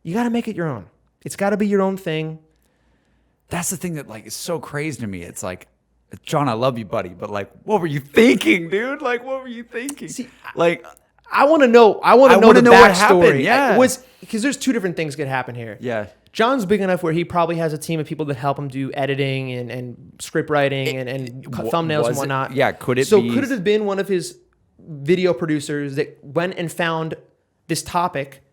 you got to make it your own. It's got to be your own thing. That's the thing that is so crazy to me. It's like, John, I love you, buddy, but what were you thinking, dude? What were you thinking? See, I want to know. I want to know the backstory. What happened. Yeah, because there's two different things could happen here. Yeah, John's big enough where he probably has a team of people that help him do editing and script writing and thumbnails and whatnot. Yeah, could it have been one of his video producers that went and found this topic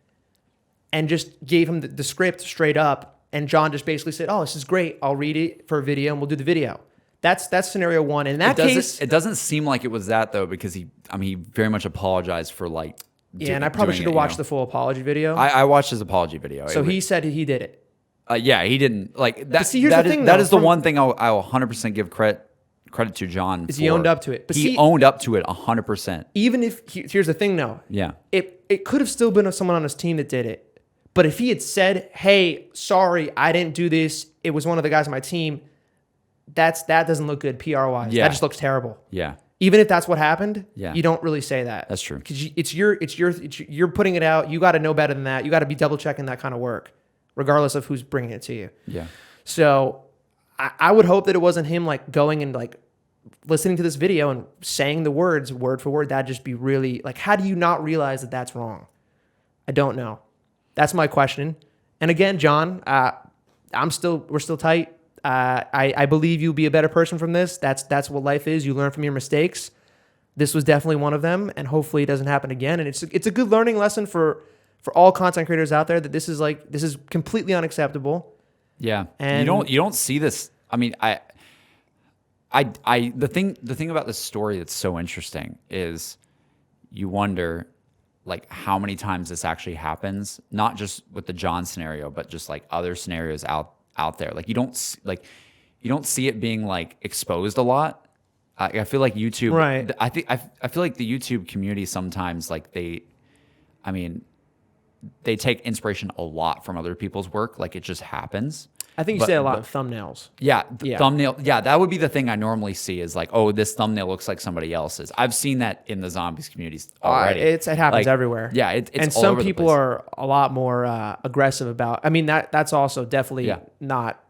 and just gave him the script straight up? And John just basically said, "Oh, this is great. I'll read it for a video, and we'll do the video." That's scenario one. And in that case, it doesn't seem like it was that though, because he very much apologized for and I probably should have watched the full apology video. I watched his apology video. So he said he did it. Yeah, he didn't that. But see, here's the thing, that is the one thing I'll 100% give credit to John. Is he owned up to it? But he owned up to it 100%. Even if here's the thing, though. Yeah. It could have still been someone on his team that did it. But if he had said, hey, sorry, I didn't do this, it was one of the guys on my team, that doesn't look good PR wise. That just looks terrible. Yeah. Even if that's what happened, Yeah. you don't really say that. That's true. Because you're putting it out. You got to know better than that. You got to be double checking that kind of work, regardless of who's bringing it to you. Yeah. So I would hope that it wasn't him like going and like listening to this video and saying the words word for word. That'd just be really like, how do you not realize that that's wrong? I don't know. That's my question. And again, John, we're still tight. I believe you'll be a better person from this. That's what life is. You learn from your mistakes. This was definitely one of them, and hopefully it doesn't happen again. And it's a good learning lesson for all content creators out there that this is completely unacceptable. Yeah. And you don't see this. I mean, the thing about this story that's so interesting is you wonder like how many times this actually happens, not just with the John scenario, but just like other scenarios out there. Like you don't see it being like exposed a lot. I feel like YouTube, right. I feel like the YouTube community sometimes like they take inspiration a lot from other people's work. Like it just happens. I think you say a lot of thumbnails. Yeah, thumbnail. Yeah, that would be the thing I normally see is like, oh, this thumbnail looks like somebody else's. I've seen that in the zombies communities already. It happens like, everywhere. Yeah, it's and all some over people the place. are a lot more aggressive about. I mean that's also definitely not.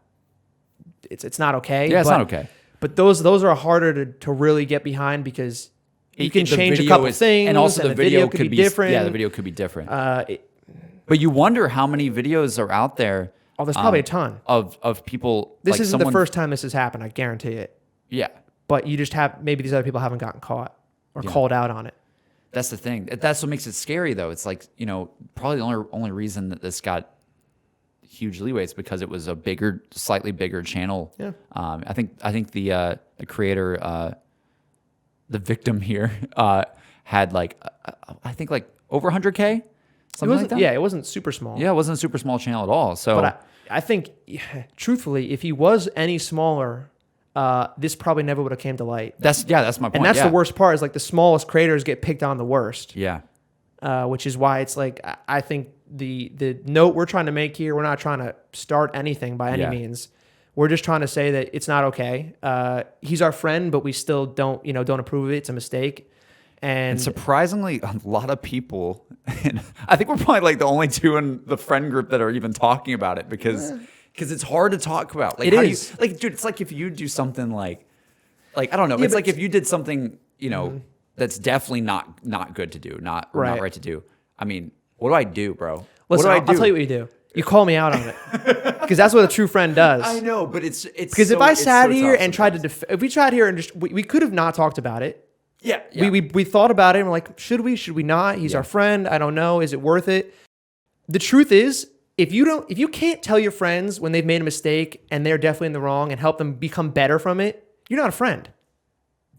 It's not okay. Yeah, it's not okay. But those are harder to really get behind because you can change a couple things, and also the video could be different. Yeah, the video could be different. But you wonder how many videos are out there. Oh, there's probably a ton of people. This like isn't the first time this has happened. I guarantee it. Yeah, but you just maybe these other people haven't gotten caught or called out on it. That's the thing. That's what makes it scary, though. It's like probably the only reason that this got huge leeway is because it was a slightly bigger channel. Yeah. I think the creator, the victim here, had like I think like over 100K. Something like that. Yeah, it wasn't super small. Yeah, it wasn't a super small channel at all. So, but I think, truthfully, if he was any smaller, this probably never would have came to light. That's my point. And that's the worst part is like the smallest creators get picked on the worst. Yeah. Which is why it's like I think the note we're trying to make here, we're not trying to start anything by any means. We're just trying to say that it's not okay. He's our friend, but we still don't approve of it. It's a mistake. And surprisingly, a lot of people, and I think we're probably like the only two in the friend group that are even talking about it because it's hard to talk about. Like, dude, it's like if you do something like I don't know. It's like if you did something, that's definitely not good to do, not right to do. I mean, what do I do, bro? Listen, I'll tell you what you do. You call me out on it because that's what a true friend does. I know, but it's because if I sat here and tried to, if we sat here and just we could have not talked about it. Yeah. We thought about it and we're like, should we not? He's our friend. I don't know. Is it worth it? The truth is, if you can't tell your friends when they've made a mistake and they're definitely in the wrong and help them become better from it, you're not a friend.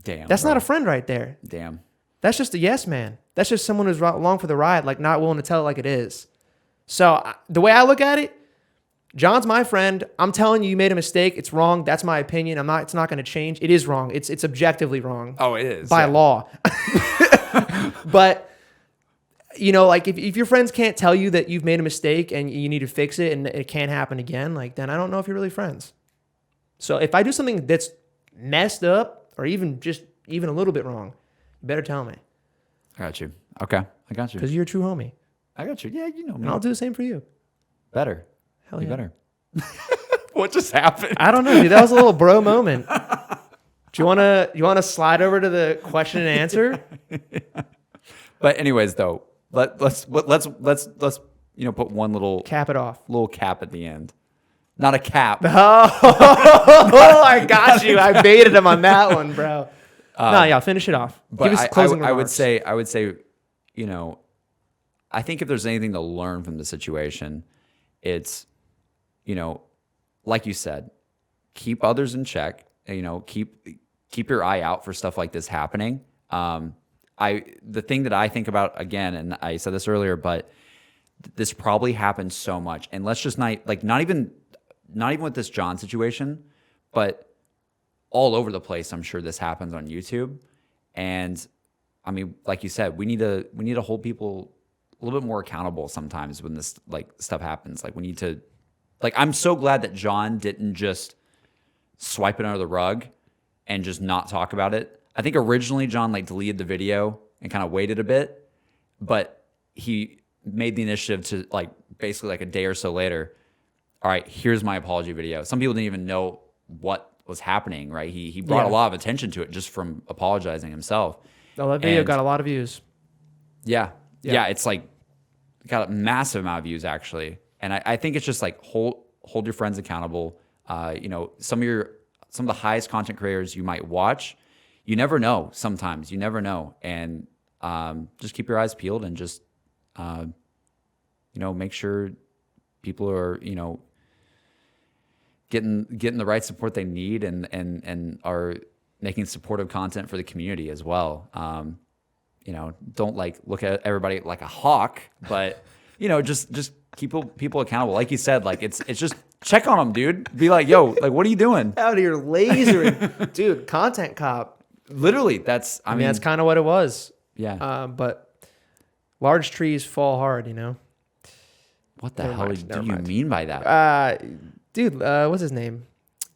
Damn. That's not a friend right there. Damn. That's just a yes man. That's just someone who's along for the ride, like not willing to tell it like it is. So the way I look at it, John's my friend. I'm telling you, you made a mistake. It's wrong. That's my opinion. It's not going to change. It is wrong. It's objectively wrong. Oh, it is. By law. But, like if your friends can't tell you that you've made a mistake and you need to fix it and it can't happen again, like then I don't know if you're really friends. So if I do something that's messed up or even a little bit wrong, you better tell me. I got you. Okay. I got you. Because you're a true homie. I got you. Yeah, you know me. And I'll do the same for you. Better. Hell you yeah. better. What just happened? I don't know, dude. That was a little bro moment. Do you wanna slide over to the question and answer? But anyways, though, let's put one little cap it off. Little cap at the end. Not a cap. Oh, I got you. I baited him on that one, bro. Finish it off. But Give us closing I remarks. I would say, I think if there's anything to learn from the situation, it's, like you said, keep others in check. Keep your eye out for stuff like this happening. The thing that I think about again, and I said this earlier, but this probably happens so much, and let's just not even with this John situation, but all over the place. I'm sure this happens on YouTube, and I mean, like you said, we need to hold people little bit more accountable sometimes when this like stuff happens. Like we need to, like, I'm so glad that John didn't just swipe it under the rug and just not talk about it. I think originally John like deleted the video and kind of waited a bit, but he made the initiative to like basically like a day or so later. All right, here's my apology video. Some people didn't even know what was happening, right? He brought a lot of attention to it just from apologizing himself. Oh, that video got a lot of views. Yeah. It's like got a massive amount of views actually. And I think it's just like hold your friends accountable. You know, some of the highest content creators you might watch, you never know. Sometimes you never know, and just keep your eyes peeled and just you know, make sure people are, you know, getting the right support they need and are making supportive content for the community as well. You know, don't like look at everybody like a hawk, but you know, just keep people accountable. Like you said, like it's just check on them, dude. Be like, yo, like what are you doing? Out here lasering, dude. Content cop. Literally, that's. I mean, that's kind of what it was. Yeah. But large trees fall hard, you know. What the hell do you mean by that? Dude, what's his name?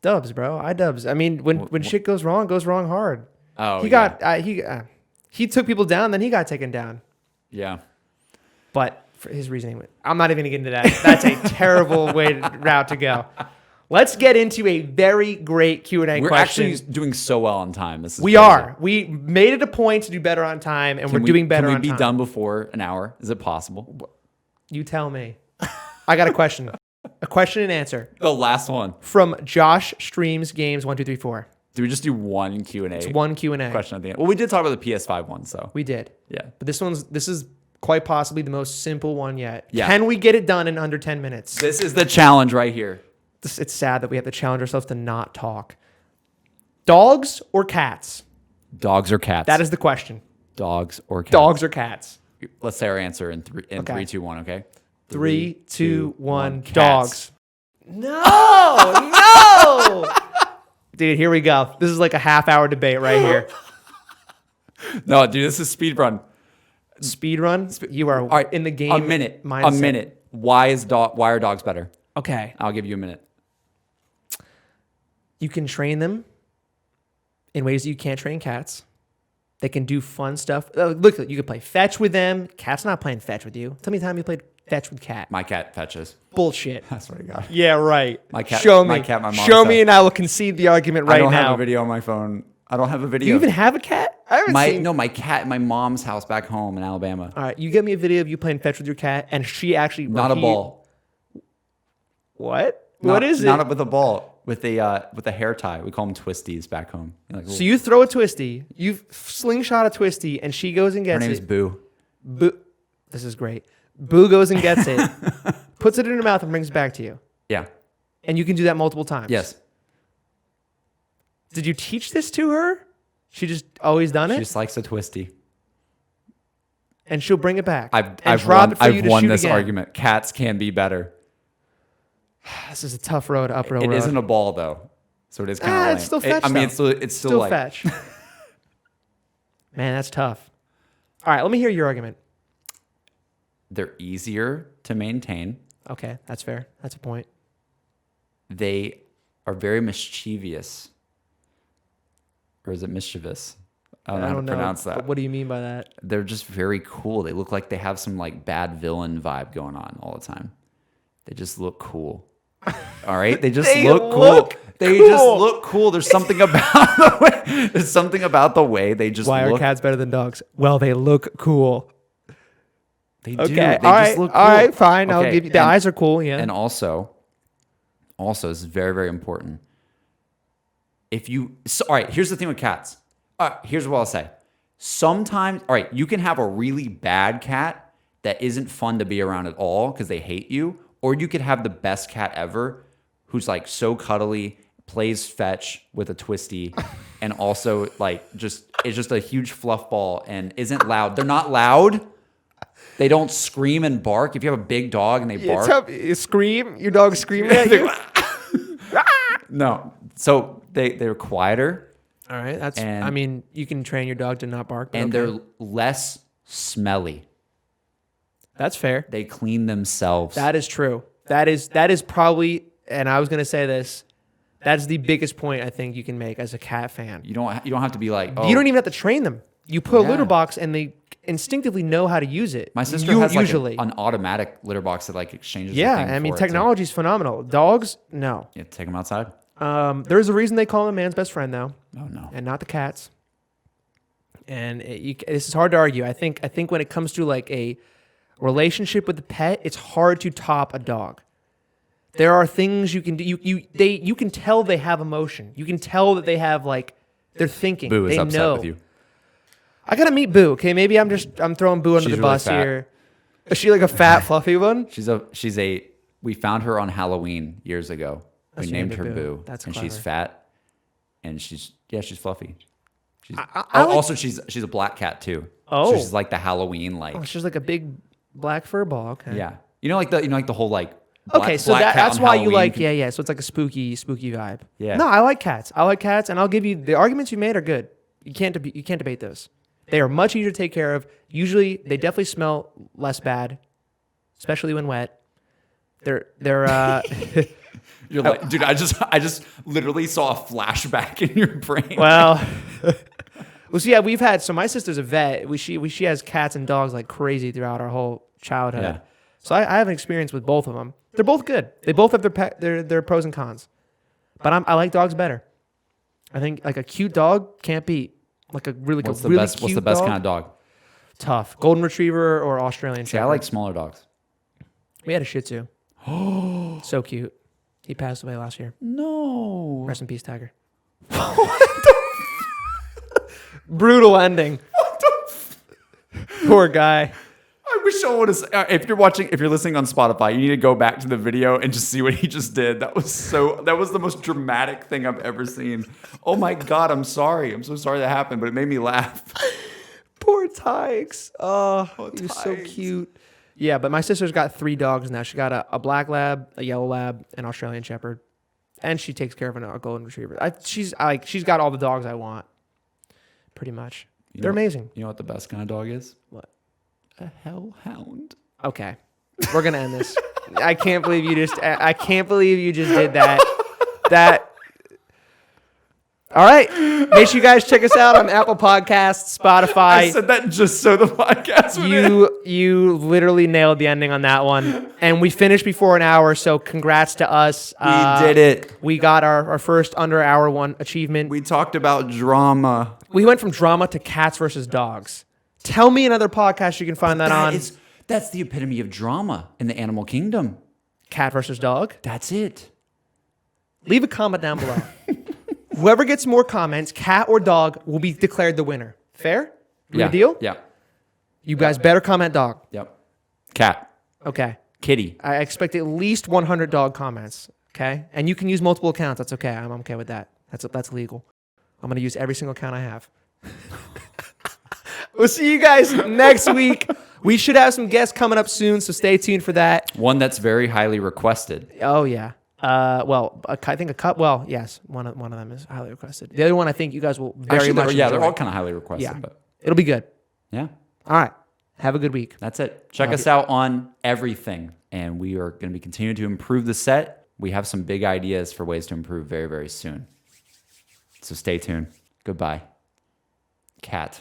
Dubs, bro. iDubbbz. I mean, when shit goes wrong hard. Oh, he took people down, then he got taken down. Yeah. But for his reasoning, I'm not even gonna get into that. That's a terrible route to go. Let's get into a very great Q&A question. We're actually doing so well on time. We are. We made it a point to do better on time, and we're doing better on time. Can we be done before an hour? Is it possible? You tell me. I got a question. A question and answer. The last one. From Josh Streams Games 1234. Do we just do one Q&A? It's one Q&A. Question at the end. Well, we did talk about the PS5 one, so. We did. Yeah. But this is quite possibly the most simple one yet. Yeah. Can we get it done in under 10 minutes? This is the challenge right here. It's sad that we have to challenge ourselves to not talk. Dogs or cats? Dogs or cats? That is the question. Dogs or cats? Dogs or cats? Let's say our answer in 3, 2, 1, okay? 3, 2, 1. Dogs. No, no. Dude, here we go. This is like a half-hour debate right here. No, dude, this is speed run. Speed run? You are in the game. A minute. Mindset. A minute. Why are dogs better? Okay. I'll give you a minute. You can train them in ways that you can't train cats. They can do fun stuff. Look, you can play fetch with them. Cat's not playing fetch with you. Tell me the time you played fetch with cat. My cat fetches. Bullshit. I swear to God. Yeah, right. My cat. Show me. My cat. My mom. Show me, and I will concede the argument right now. I don't have a video on my phone. I don't have a video. Do you even have a cat? I haven't seen. No, my cat at my mom's house back home in Alabama. All right, you get me a video of you playing fetch with your cat, and she actually not a ball. What? What is it? Not with a ball. With a hair tie. We call them twisties back home. Like, so you throw a twisty, you slingshot a twisty, and she goes and gets it. Her name's Boo. Boo. This is great. Boo goes and gets it, puts it in her mouth, and brings it back to you. Yeah. And you can do that multiple times. Yes. Did you teach this to her? She just always done it? She just likes a twisty. And she'll bring it back. I've won this argument. Cats can be better. This is a tough road, uphill road. It isn't a ball, though. So it is kind of lame. It's still fetch, it's still like... fetch. Man, that's tough. All right, let me hear your argument. They're easier to maintain. Okay, that's fair. That's a point. They are very mischievous. Or is it mischievous? I don't know how to pronounce that. What do you mean by that? They're just very cool. They look like they have some like bad villain vibe going on all the time. They just look cool. All right? They just look cool. They just look cool. There's something about the way. There's something about the way they just Why look. are cats better than dogs? Well, they look cool. They do. Okay. They just look cool. All right, fine. I'll give you the eyes are cool, yeah. And also this is very, very important. All right, here's the thing with cats. Here's what I'll say. Sometimes, all right, you can have a really bad cat that isn't fun to be around at all because they hate you, or you could have the best cat ever who's like so cuddly, plays fetch with a twisty, and also like is just a huge fluff ball and isn't loud. They're not loud. They don't scream and bark. If you have a big dog and they bark. You scream? Your dog's screaming at you? No. So they're quieter. All right. I mean, you can train your dog to not bark. And they're less smelly. That's fair. They clean themselves. That is true. That is probably, and I was going to say this, that's the biggest point I think you can make as a cat fan. You don't have to be like, oh. You don't even have to train them. You put a litter box and they instinctively know how to use it. My sister has usually an automatic litter box that like exchanges. Yeah, I mean technology is phenomenal. Dogs, no. Yeah, take them outside. There's a reason they call him man's best friend though. Oh no. And not the cats. And this is hard to argue. I think when it comes to like a relationship with the pet, it's hard to top a dog. There are things you can do. You can tell they have emotion. You can tell that they have like they're thinking. Boo is they upset know. with you. I gotta meet Boo. Okay, maybe I'm throwing Boo under the bus here. Is she like a fat, fluffy one? We found her on Halloween years ago. We named her Boo. That's and clever. she's fat, and she's fluffy. I She's a black cat too. Oh, so she's like the Halloween like. Oh, she's like a big black fur ball. Okay. Yeah, like the whole like. Okay, so that's why you like So it's like a spooky vibe. Yeah. No, I like cats, and I'll give you the arguments you made are good. You can't debate those. They are much easier to take care of. Usually, they definitely smell less bad, especially when wet. They're You're like, dude, I just literally saw a flashback in your brain. Well, so yeah, we've had. So my sister's a vet. She has cats and dogs like crazy throughout our whole childhood. Yeah. So I have an experience with both of them. They're both good. They both have their pros and cons. But I like dogs better. I think like a cute dog can't beat like a really What's cute dog. What's the best kind of dog? Tough. Golden Retriever or Australian Shepherd. I like smaller dogs. We had a Shih Tzu. So cute. He passed away last year. No. Rest in peace, Tiger. Brutal ending. Poor guy. I wish someone would have. If you're listening on Spotify, you need to go back to the video and just see what he just did. That was the most dramatic thing I've ever seen. Oh my God, I'm sorry. I'm so sorry that happened, but it made me laugh. Poor Tykes. Oh, he was so cute. Yeah, but my sister's got 3 dogs now. She got a black lab, a yellow lab, an Australian Shepherd, and she takes care of a golden retriever. She's got all the dogs I want, pretty much. They're amazing. You know what the best kind of dog is? What? A hellhound. Okay, we're gonna end this. I can't believe you just did that. All right. Make sure you guys check us out on Apple Podcasts, Spotify. I said that just so the podcast would end. You literally nailed the ending on that one. And we finished before an hour, so congrats to us. We did it. We got our first under hour one achievement. We talked about drama. We went from drama to cats versus dogs. Tell me another podcast you can find that on. That's the epitome of drama in the animal kingdom. Cat versus dog. That's it. Leave a comment down below. Whoever gets more comments, cat or dog, will be declared the winner. Fair? Yeah. Deal? Yeah. You guys better comment dog. Yep. Cat. Okay. Kitty. I expect at least 100 dog comments. Okay? And you can use multiple accounts. That's okay. I'm okay with that. That's legal. I'm going to use every single account I have. We'll see you guys next week. We should have some guests coming up soon, so stay tuned for that. One that's very highly requested. Oh, yeah. I think yes, one of them is highly requested. The other one, I think you guys will very much enjoy. Yeah, they're all kind of highly requested. Yeah. But it'll be good. Yeah. All right. Have a good week. That's it. Check us out on everything, and we are going to be continuing to improve the set. We have some big ideas for ways to improve very, very soon. So stay tuned. Goodbye. Cat.